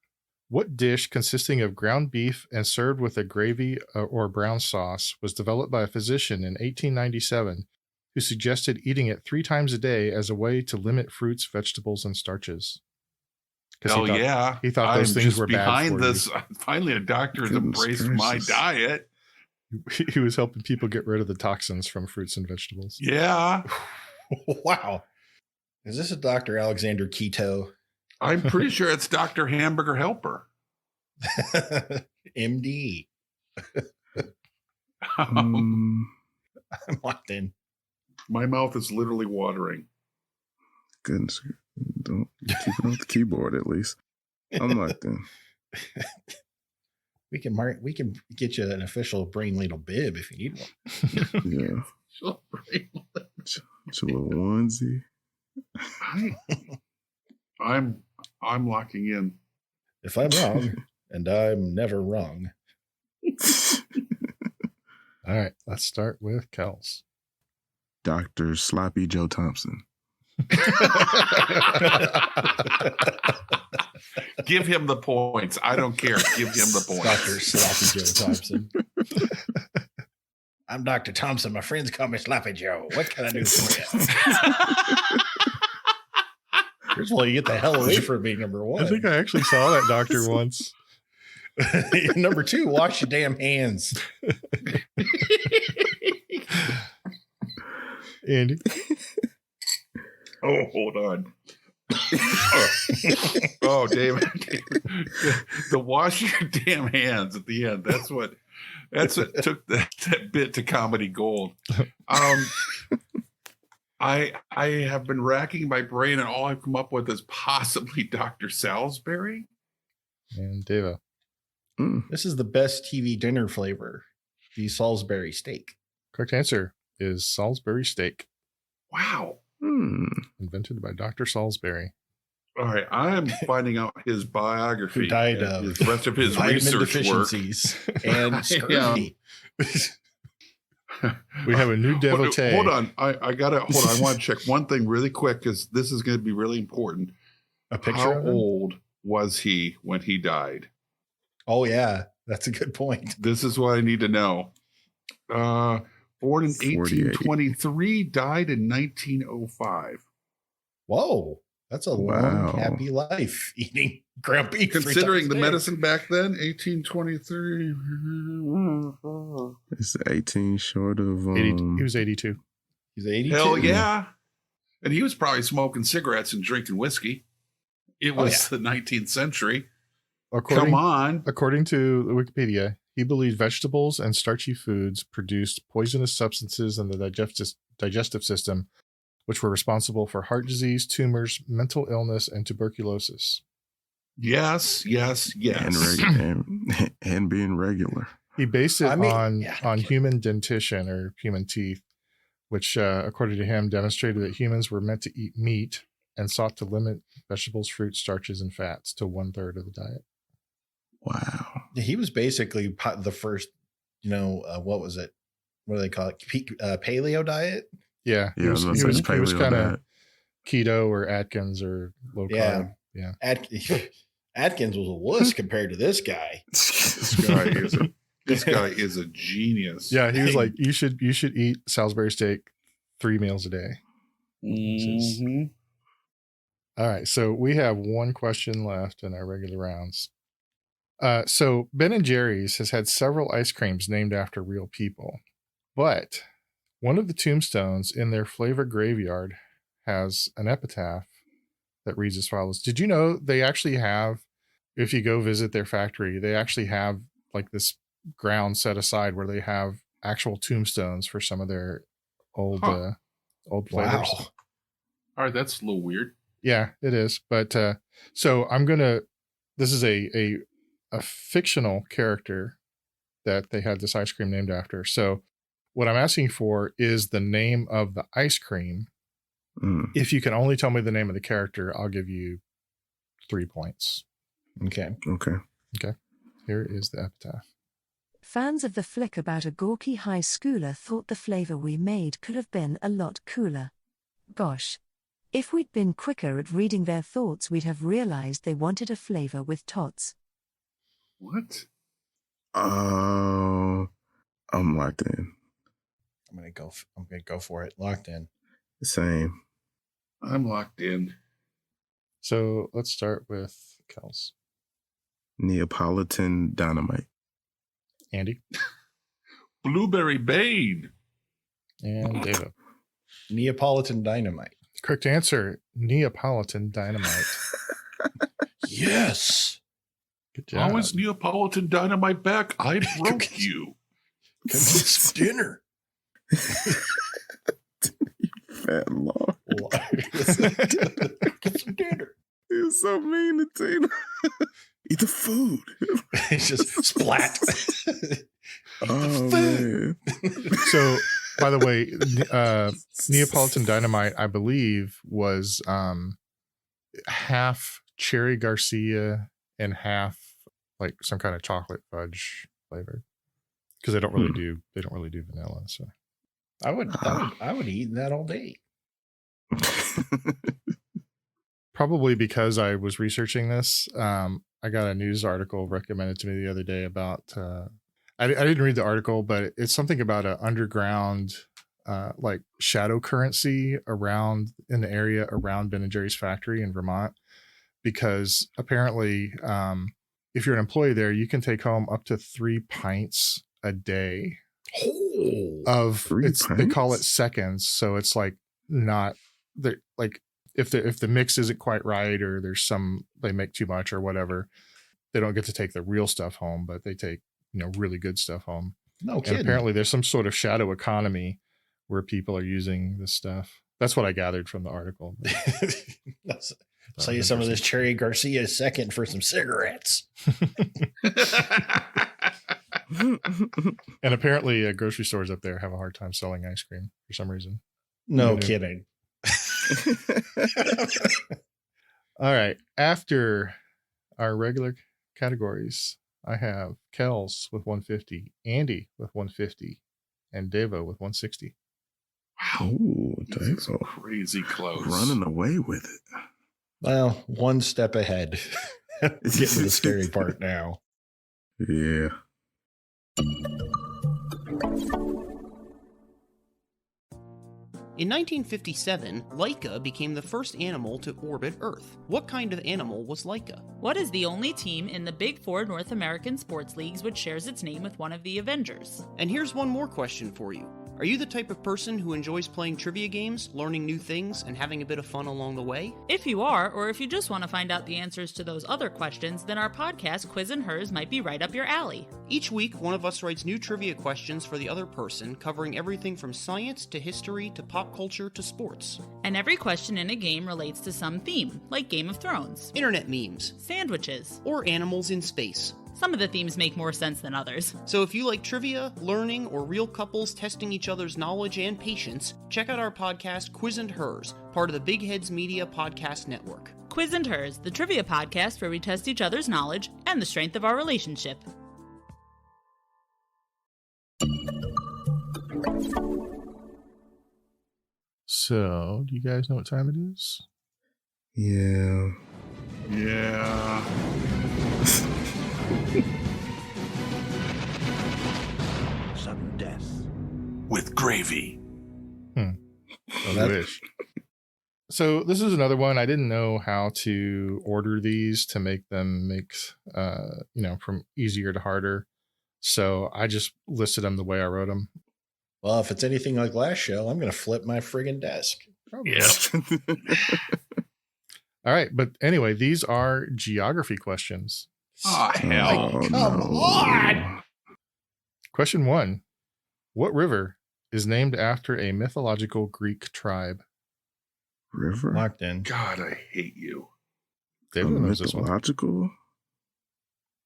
What dish consisting of ground beef and served with a gravy or brown sauce was developed by a physician in 1897 who suggested eating it 3 times a day as a way to limit fruits, vegetables, and starches? Hell yeah. He thought those things were bad for this. Finally, a doctor has embraced my diet. He was helping people get rid of the toxins from fruits and vegetables. Yeah. Wow. Is this a Dr. Alexander Keto? I'm pretty sure it's Dr. Hamburger Helper. MD. Um, I'm locked in. My mouth is literally watering. Goodness. Don't keep it off the keyboard at least. I'm locked in. We can get you an official Brain Ladle bib if you need one. Yeah. It's a little onesie. I'm locking in. If I'm wrong, and I'm never wrong. All right, let's start with Kels. Dr. Sloppy Joe Thompson. Give him the points. I don't care. Give him the points. Dr. Sloppy Joe Thompson. I'm Dr. Thompson. My friends call me Sloppy Joe. What can I do for you? First of all, you get the hell away from me, number 1. I think I actually saw that doctor once. Number 2, wash your damn hands. Andy. Oh, hold on. Oh, David. The wash your damn hands at the end. That's what took that bit to comedy gold. I have been racking my brain, and all I've come up with is possibly Dr. Salisbury. And Davo. This is the best TV dinner flavor, the Salisbury steak. Correct answer is Salisbury steak. Wow. Invented by Dr. Salisbury. All right, I'm finding out his biography. Who died and of the rest of his vitamin research work. deficiencies and scurvy. We have a new devotee. Hold on, I want to check one thing really quick because this is going to be really important. A picture How of him? old was he when he died? Oh, yeah. That's a good point. This is what I need to know. Born in 48. 1823, died in 1905. Whoa. That's a long, happy life eating ground beef. Considering the 3 times a day. medicine back then, 1823. It's 18 short of 80, he was 82. He's 82. Hell yeah. And he was probably smoking cigarettes and drinking whiskey. It was the 19th century. Come on. According to Wikipedia, he believed vegetables and starchy foods produced poisonous substances in the digestive system, which were responsible for heart disease, tumors, mental illness, and tuberculosis. Yes. And being regular. He based it on human dentition or human teeth, which, according to him, demonstrated that humans were meant to eat meat and sought to limit vegetables, fruits, starches, and fats to 1/3 of the diet. Wow. He was basically the first, what was it? What do they call it? Paleo diet? Yeah. He was kind of keto or Atkins or low carb. Yeah. Atkins was a wuss compared to this guy. This guy is a genius. Yeah. He was like, you should eat Salisbury steak 3 meals a day. Mm-hmm. All right. So we have one question left in our regular rounds. So Ben & Jerry's has had several ice creams named after real people, but one of the tombstones in their flavor graveyard has an epitaph that reads as follows. Did you know they actually have, if you go visit their factory, they actually have like this ground set aside where they have actual tombstones for some of their old flavors. Wow. All right. That's a little weird. Yeah, it is. But so this is a fictional character that they had this ice cream named after. So what I'm asking for is the name of the ice cream. If you can only tell me the name of the character, I'll give you 3 points. Okay. Here is the epitaph. Fans of the flick about a gawky high schooler thought the flavor we made could have been a lot cooler. Gosh. If we'd been quicker at reading their thoughts, we'd have realized they wanted a flavor with tots. What? I'm locked in. I'm gonna go for it. Locked in. Same. I'm locked in. So let's start with Kels. Neapolitan dynamite. Andy. Blueberry Bane. And Davo. Neapolitan dynamite. Correct answer, Neapolitan dynamite. Yes. Good job. How is Neapolitan dynamite back? I broke you. Come get some dinner. Fat law. Get some dinner. He was so mean to Tina. Eat the food. It's just splat. Man. So, by the way, Neapolitan dynamite, I believe, was half cherry Garcia and half like some kind of chocolate fudge flavor, because they don't really do vanilla. So I would eat that all day. probably because I was researching this, I got a news article recommended to me the other day about. I didn't read the article, but it's something about an underground like shadow currency around in the area around Ben & Jerry's factory in Vermont, because apparently if you're an employee there, you can take home up to 3 pints a day of they call it seconds. So it's like not like if the mix isn't quite right, or there's they make too much or whatever, they don't get to take the real stuff home, but they take really good stuff home. No kidding. And apparently there's some sort of shadow economy where people are using this stuff. That's what I gathered from the artiple. Sell you some of this Cherry Garcia second for some cigarettes. And apparently grocery stores up there have a hard time selling ice cream for some reason. No kidding. All right. After our regular categories, I have Kels with 150, Andy with 150, and Davo with 160. Wow. Ooh, This is Davo. crazy close. Running away with it. Well, one step ahead. Getting to the scary part now. Yeah. In 1957, Laika became the first animal to orbit Earth. What kind of animal was Laika? What is the only team in the Big Four North American sports leagues which shares its name with one of the Avengers? And here's one more question for you. Are you the type of person who enjoys playing trivia games, learning new things, and having a bit of fun along the way? If you are, or if you just want to find out the answers to those other questions, then our podcast, Quiz and Hers, might be right up your alley. Each week, one of us writes new trivia questions for the other person, covering everything from science to history to pop culture to sports. And every question in a game relates to some theme, like Game of Thrones, internet memes, sandwiches, or animals in space. Some of the themes make more sense than others. So if you like trivia, learning, or real couples testing each other's knowledge and patience, check out our podcast, Quiz and Hers, part of the Big Heads Media Podcast Network. Quiz and Hers, the trivia podcast where we test each other's knowledge and the strength of our relationship. So, do you guys know what time it is? Yeah. Yeah. Sudden death. With gravy. I wish. So this is another one. I didn't know how to order these to make them from easier to harder. So I just listed them the way I wrote them. Well, if it's anything like last show, I'm going to flip my friggin' desk. Yeah. All right. But anyway, these are geography questions. Oh, hell. Come on. Question 1. What river is named after a mythological Greek tribe? River? Locked in. God, I hate you. David knows this one. Mythological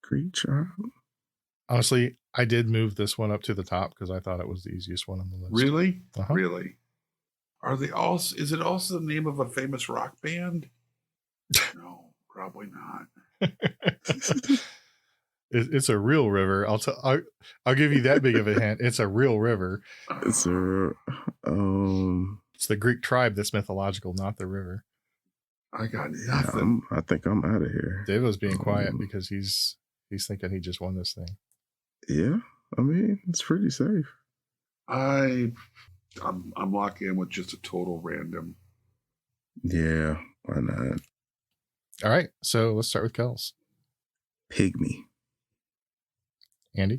Greek tribe? Honestly, I did move this one up to the top because I thought it was the easiest one on the list. Really? Uh-huh. Really? Are they also? Is it also the name of a famous rock band? No, probably not. It's a real river. I'll give you that big of a hint. It's a real river. It's a It's the Greek tribe that's mythological, not the river. I got nothing. I think I'm out of here. David's being quiet because he's thinking he just won this thing. Yeah, I mean it's pretty safe. I'm locked in with just a total random. Yeah, why not? All right, so let's start with Kels. Pygmy. Andy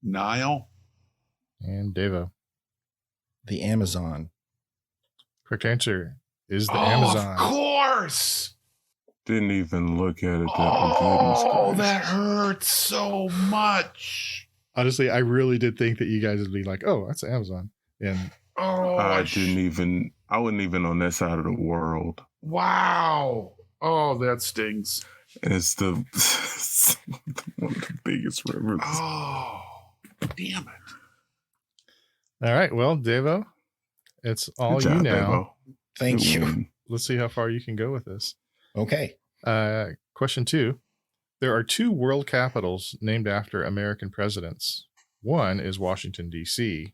Nile. and Davo. The Amazon. Correct answer is the Amazon. Of course. Didn't even look at it. Oh, that hurts so much. Honestly, I really did think that you guys would be like, "Oh, that's the Amazon." And I wasn't even on that side of the world. Wow. Oh, that stings. It's one of the biggest rivers. Oh, damn it. all right, well, Davo, it's all Good job, you now. Davo. Thank Good you. win. Let's see how far you can go with this. Okay. Question 2. There are 2 world capitals named after American presidents. One is Washington, D.C.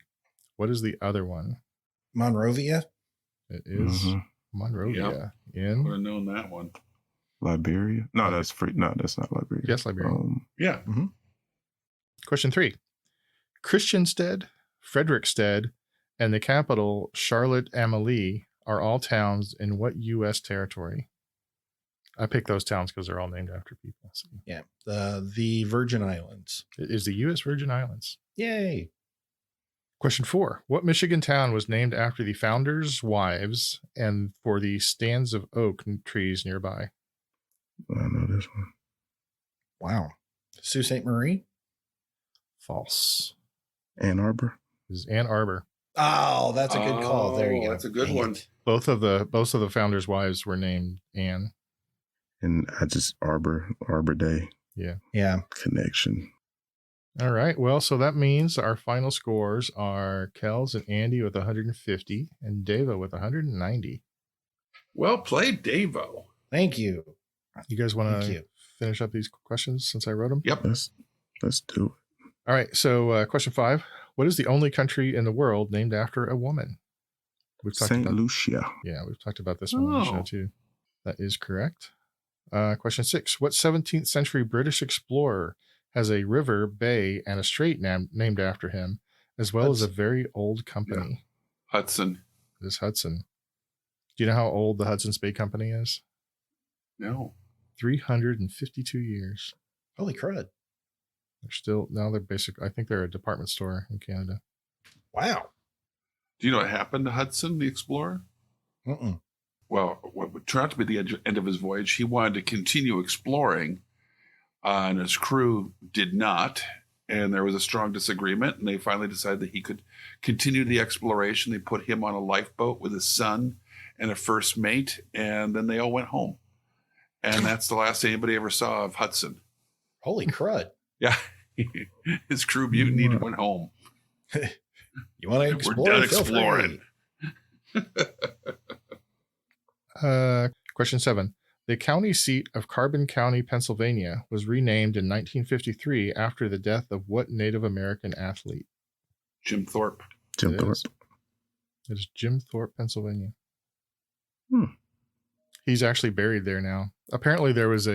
What is the other one? Monrovia. It is Mhm. Monrovia I would in have known that one. Liberia? No, that's free. No, that's not Liberia. yes, Liberia. Yeah. Question 3. Christiansted, Frederiksted, and the capital Charlotte-Amalie are all towns in what U.S. territory? I picked those towns because they're all named after people. So Yeah. The Virgin Islands. it is the U.S. Virgin Islands. Yay. Question 4. What Michigan town was named after the founders' wives and for the stands of oak trees nearby? I know this one. Wow. Sault Ste. Marie. False. Ann Arbor. This is Ann Arbor. Oh, that's a good call. There you go. That's a good Dang one. it. Both of the founders' wives were named Anne. And I just Arbor Day Yeah. connection. All right. Well, so that means our final scores are Kels and Andy with 150 and Davo with 190. Well played, Davo. Thank you. You guys want Thank to you. finish up these questions since I wrote them? Yep. Let's do it. All right. So, question 5: what is the only country in the world named after a woman? We've talked Saint about. Lucia. Yeah, we've talked about this one on the show too. That is correct. Question 6: what 17th century British explorer has a river, bay, and a strait named after him, as well as a very old company? Yeah. Hudson. It is Hudson. Do you know how old the Hudson's Bay Company is? No. 352 years. Holy crud. They're basic. I think they're a department store in Canada. Wow. Do you know what happened to Hudson, the explorer? Mm-mm. Well, what turned out to be the end of his voyage, he wanted to continue exploring, and his crew did not. And there was a strong disagreement, and they finally decided that he could continue the exploration. They put him on a lifeboat with his son and a first mate, and then they all went home. And that's the last anybody ever saw of Hudson. Holy crud. Yeah. His crew mutinied and went home. You want to explore? We're done exploring. Question 7. The county seat of Carbon County, Pennsylvania, was renamed in 1953 after the death of what Native American athlete? Jim Thorpe. Jim Thorpe. It is Jim Thorpe, Pennsylvania. Hmm. He's actually buried there now. Apparently, there was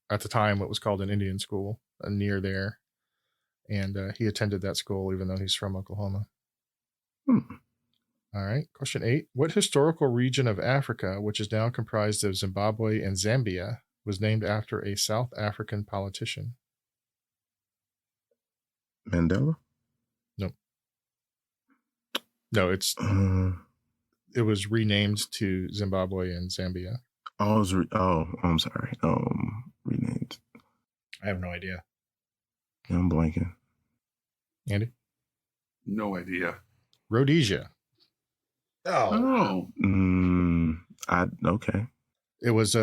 at the time what was called an Indian school near there, and he attended that school even though he's from Oklahoma. All right. Question 8. What historical region of Africa, which is now comprised of Zimbabwe and Zambia, was named after a South African politician? Mandela? Nope. No, it was renamed to Zimbabwe and Zambia. I'm sorry. Renamed. I have no idea. Yeah, I'm blanking. Andy? No idea. Rhodesia. Oh. Okay. It was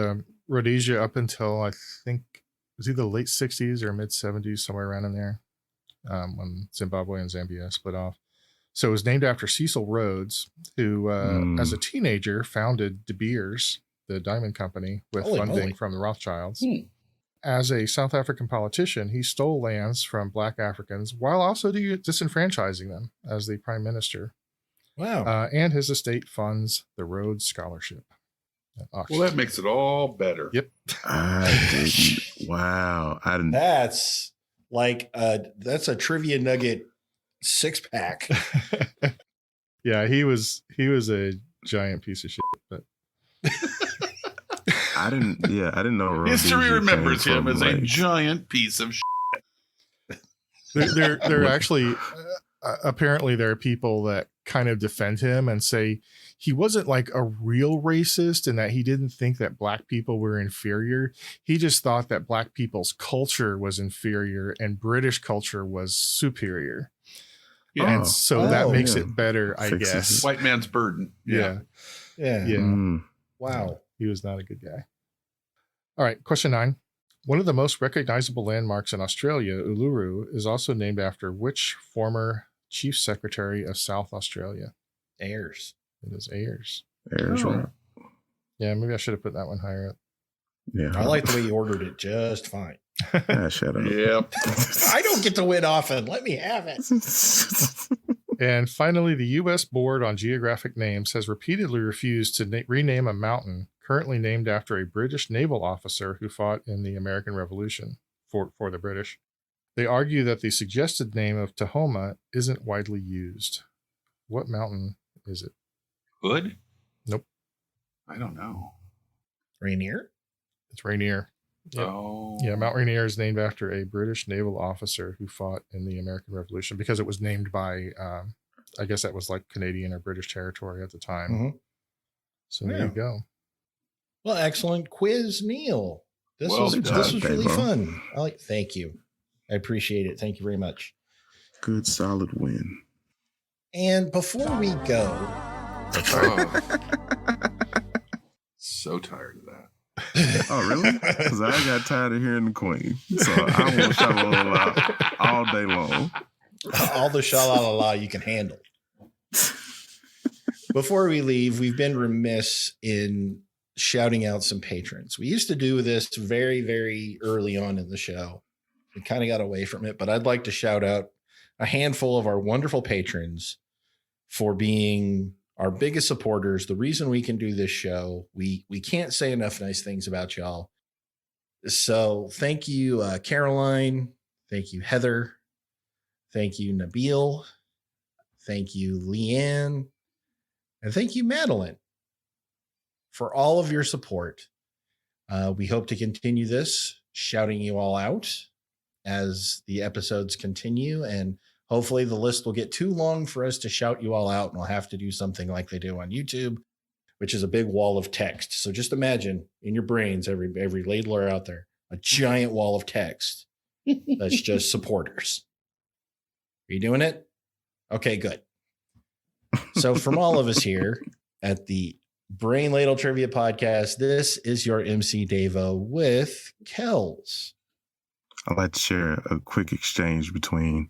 Rhodesia up until I think it was either late 60s or mid 70s, somewhere around in there, when Zimbabwe and Zambia split off. So it was named after Cecil Rhodes, who, as a teenager, founded De Beers, the diamond company, with funding from the Rothschilds. As a South African politician, he stole lands from Black Africans while also disenfranchising them as the prime minister. Wow. And his estate funds the Rhodes Scholarship. Well, that makes it all better. Yep. Wow. I didn't. That's like that's a trivia nugget 6-pack. Yeah, he was a giant piece of shit, but I didn't know. Rhodesia History remembers came him from, as a giant piece of shit. They're actually apparently there are people that kind of defend him and say he wasn't like a real racist and that he didn't think that Black people were inferior. He just thought that Black people's culture was inferior and British culture was superior. Yeah. And so that makes it better, I guess. White man's burden. Yeah. Wow. He was not a good guy. All right. Question 9. One of the most recognizable landmarks in Australia, Uluru, is also named after which former Chief Secretary of South Australia? Ayers. It is Ayers. Ayers, right? Yeah, maybe I should have put that one higher up. Yeah. I like the way you ordered it just fine. Shut up. Yep. I don't get to win often. Let me have it. And finally, the U.S. Board on Geographic Names has repeatedly refused to rename a mountain currently named after a British naval officer who fought in the American Revolution for the British. They argue that the suggested name of Tahoma isn't widely used. What mountain is it? Hood? Nope. I don't know. Rainier? It's Rainier. Yep. Oh. Yeah, Mount Rainier is named after a British naval officer who fought in the American Revolution because it was named by, I guess that was like Canadian or British territory at the time. Mm-hmm. So there you go. Well, excellent quiz, Neil. This was really fun. Thank you. I appreciate it. Thank you very much. Good, solid win. And before we go, so tired of that. Oh, really? Because I got tired of hearing the Queen. So I want sha-la-la-la all day long. All the sha-la-la-la you can handle. Before we leave, we've been remiss in shouting out some patrons. We used to do this very, very early on in the show. We kind of got away from it, but I'd like to shout out a handful of our wonderful patrons for being our biggest supporters. The reason we can do this show, we can't say enough nice things about y'all. So thank you, Caroline. Thank you, Heather. Thank you, Nabil. Thank you, Leanne. And thank you, Madeline, for all of your support. We hope to continue this, shouting you all out as the episodes continue. And hopefully the list will get too long for us to shout you all out, and we'll have to do something like they do on YouTube, which is a big wall of text. So just imagine in your brains, every ladler out there, a giant wall of text that's just supporters. Are you doing it? Okay, good. So from all of us here at the Brain Ladle Trivia Podcast, this is your MC Davo with Kels. I'd like to share a quick exchange between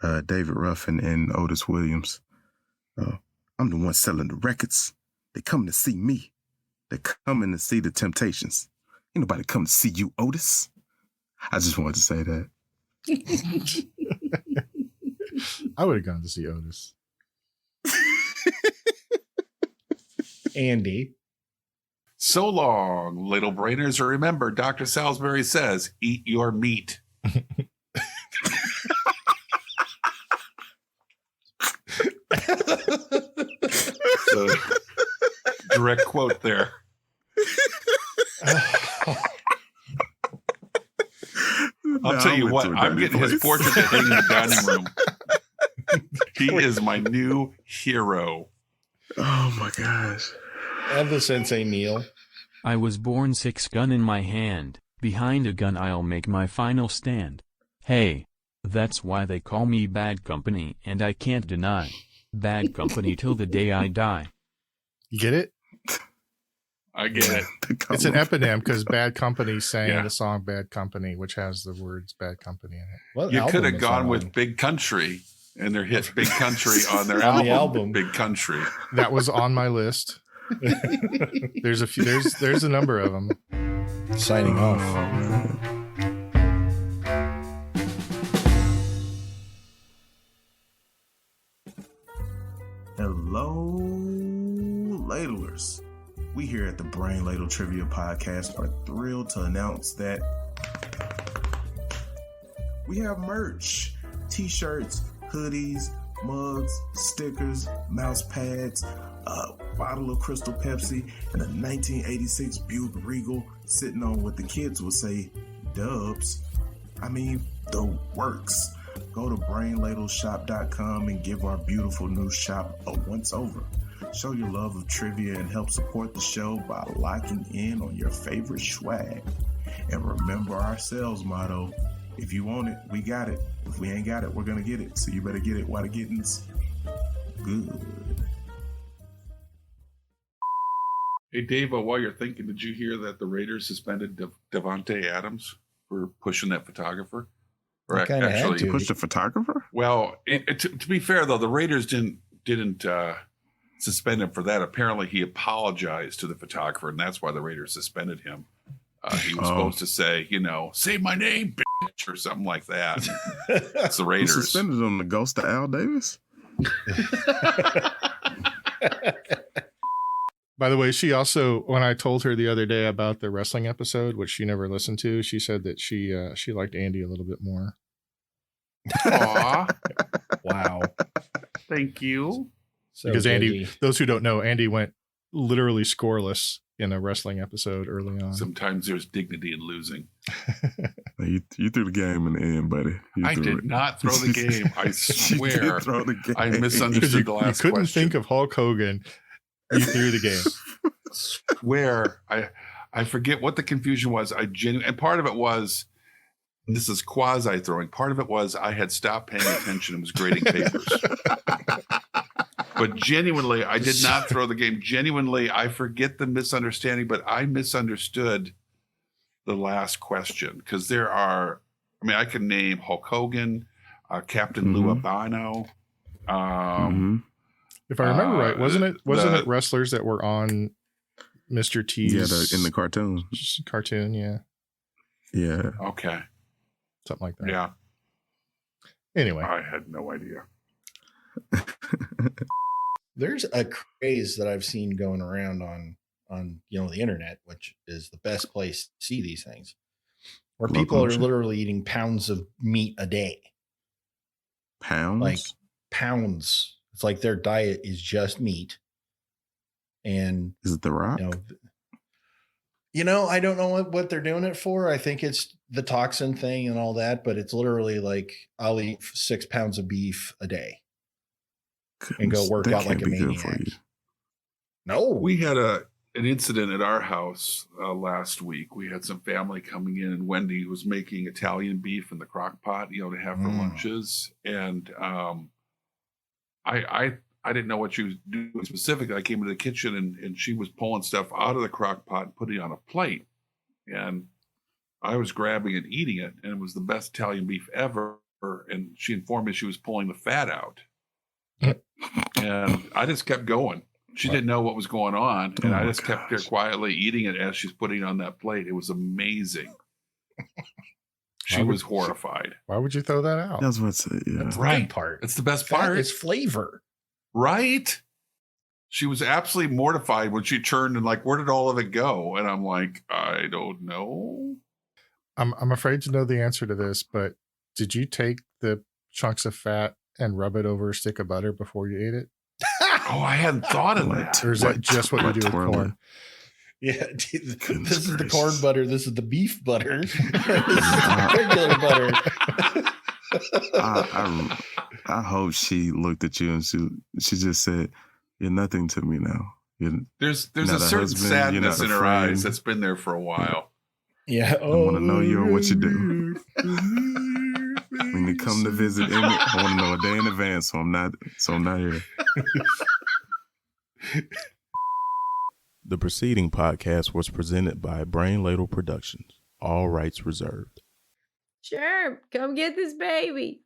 David Ruffin and Otis Williams. I'm the one selling the records. They coming to see me. They're coming to see the Temptations. Ain't nobody coming to see you, Otis. I just wanted to say that. I would have gone to see Otis. Andy. So long, little brainers. Remember, Dr. Salisbury says, eat your meat. So, direct quote there. I'll tell you what, I'm getting his portrait to hang in the dining room. He is my new hero. Oh my gosh. And the Sensei Neil. I was born 6 gun in my hand, behind a gun I'll make my final stand. Hey, that's why they call me Bad Company, and I can't deny. Bad company till the day I die. You get it? I get it. It's an eponym because Bad Company sang the song Bad Company, which has the words Bad Company in it. What you could album have is gone that with on? Big Country, and their hit Big Country on their On the album, album. Big Country. That was on my list. There's a few. There's a number of them. Signing off. Hello, ladlers. We here at the Brain Ladle Trivia Podcast are thrilled to announce that we have merch, t-shirts, hoodies, mugs, stickers, mouse pads, a bottle of Crystal Pepsi, and a 1986 Buick Regal sitting on what the kids would say, dubs. I mean, the works. Go to brainladleshop.com and give our beautiful new shop a once over. Show your love of trivia and help support the show by locking in on your favorite swag. And remember our sales motto, if you want it, we got it. If we ain't got it, we're going to get it. So you better get it while the getting's good. Hey, Davo, while you're thinking, did you hear that the Raiders suspended Davante Adams for pushing that photographer? Or They kinda had to. Push the photographer? Well, to be fair, though, the Raiders didn't suspend him for that. Apparently, he apologized to the photographer, and that's why the Raiders suspended him. He was supposed to say, say my name, bitch, or something like that. That's the Who Raiders. suspended on the ghost of Al Davis? By the way, she also, when I told her the other day about the wrestling episode, which she never listened to, she said that she liked Andy a little bit more. Aw, Wow. thank you. So Because Andy, judgy. those who don't know, Andy went literally scoreless in a wrestling episode early on. Sometimes there's dignity in losing. You threw the game in the end, buddy. I did not throw the game. I swear. You did throw the game. I Because misunderstood the last you couldn't question. think of Hulk Hogan. You threw the game. Swear. I forget what the confusion was. And part of it was, and this is quasi throwing. Part of it was I had stopped paying attention and was grading papers. But genuinely, I did not throw the game. Genuinely, I forget the misunderstanding, but I misunderstood the last question because I can name Hulk Hogan, Captain Lou Albano. If I remember right, wasn't it wrestlers that were on Mr. T's? Yeah, in the cartoon. Cartoon, yeah. Yeah. Okay. Something like that. Yeah. Anyway. I had no idea. There's a craze that I've seen going around on the internet, which is the best place to see these things, where people are literally eating pounds of meat a day. Pounds? Like pounds. It's like their diet is just meat. And is it The Rock? I don't know what they're doing it for. I think it's the toxin thing and all that, but it's literally like I'll eat 6 pounds of beef a day and go work out like a maniac. No, we had an incident at our house last week. We had some family coming in, and Wendy was making Italian beef in the crock pot, to have for lunches. And I didn't know what she was doing specifically. I came into the kitchen and she was pulling stuff out of the crock pot and putting it on a plate. And I was grabbing and eating it, and it was the best Italian beef ever. And she informed me she was pulling the fat out. And I just kept going. She didn't know what was going on. And I just kept her quietly eating it as she's putting it on that plate. It was amazing. She was horrified. Why would you throw that out? That's what's That's the right part. It's the best part. It's flavor. Right? She was absolutely mortified when she turned and like, where did all of it go? And I'm like, I don't know. I'm afraid to know the answer to this, but did you take the chunks of fat and rub it over a stick of butter before you ate it? Oh, I hadn't thought of that. Or is that just what you do with corn? Yeah, this is the corn butter. This is the beef butter. This is the regular butter. I hope she looked at you and she just said, "You're nothing to me now." There's a certain sadness in her eyes that's been there for a while. Yeah. I want to know you and what you do. When you come to visit, I want to know a day in advance, so I'm not here. The preceding podcast was presented by Brain Ladle Productions. All rights reserved. Sure, come get this baby.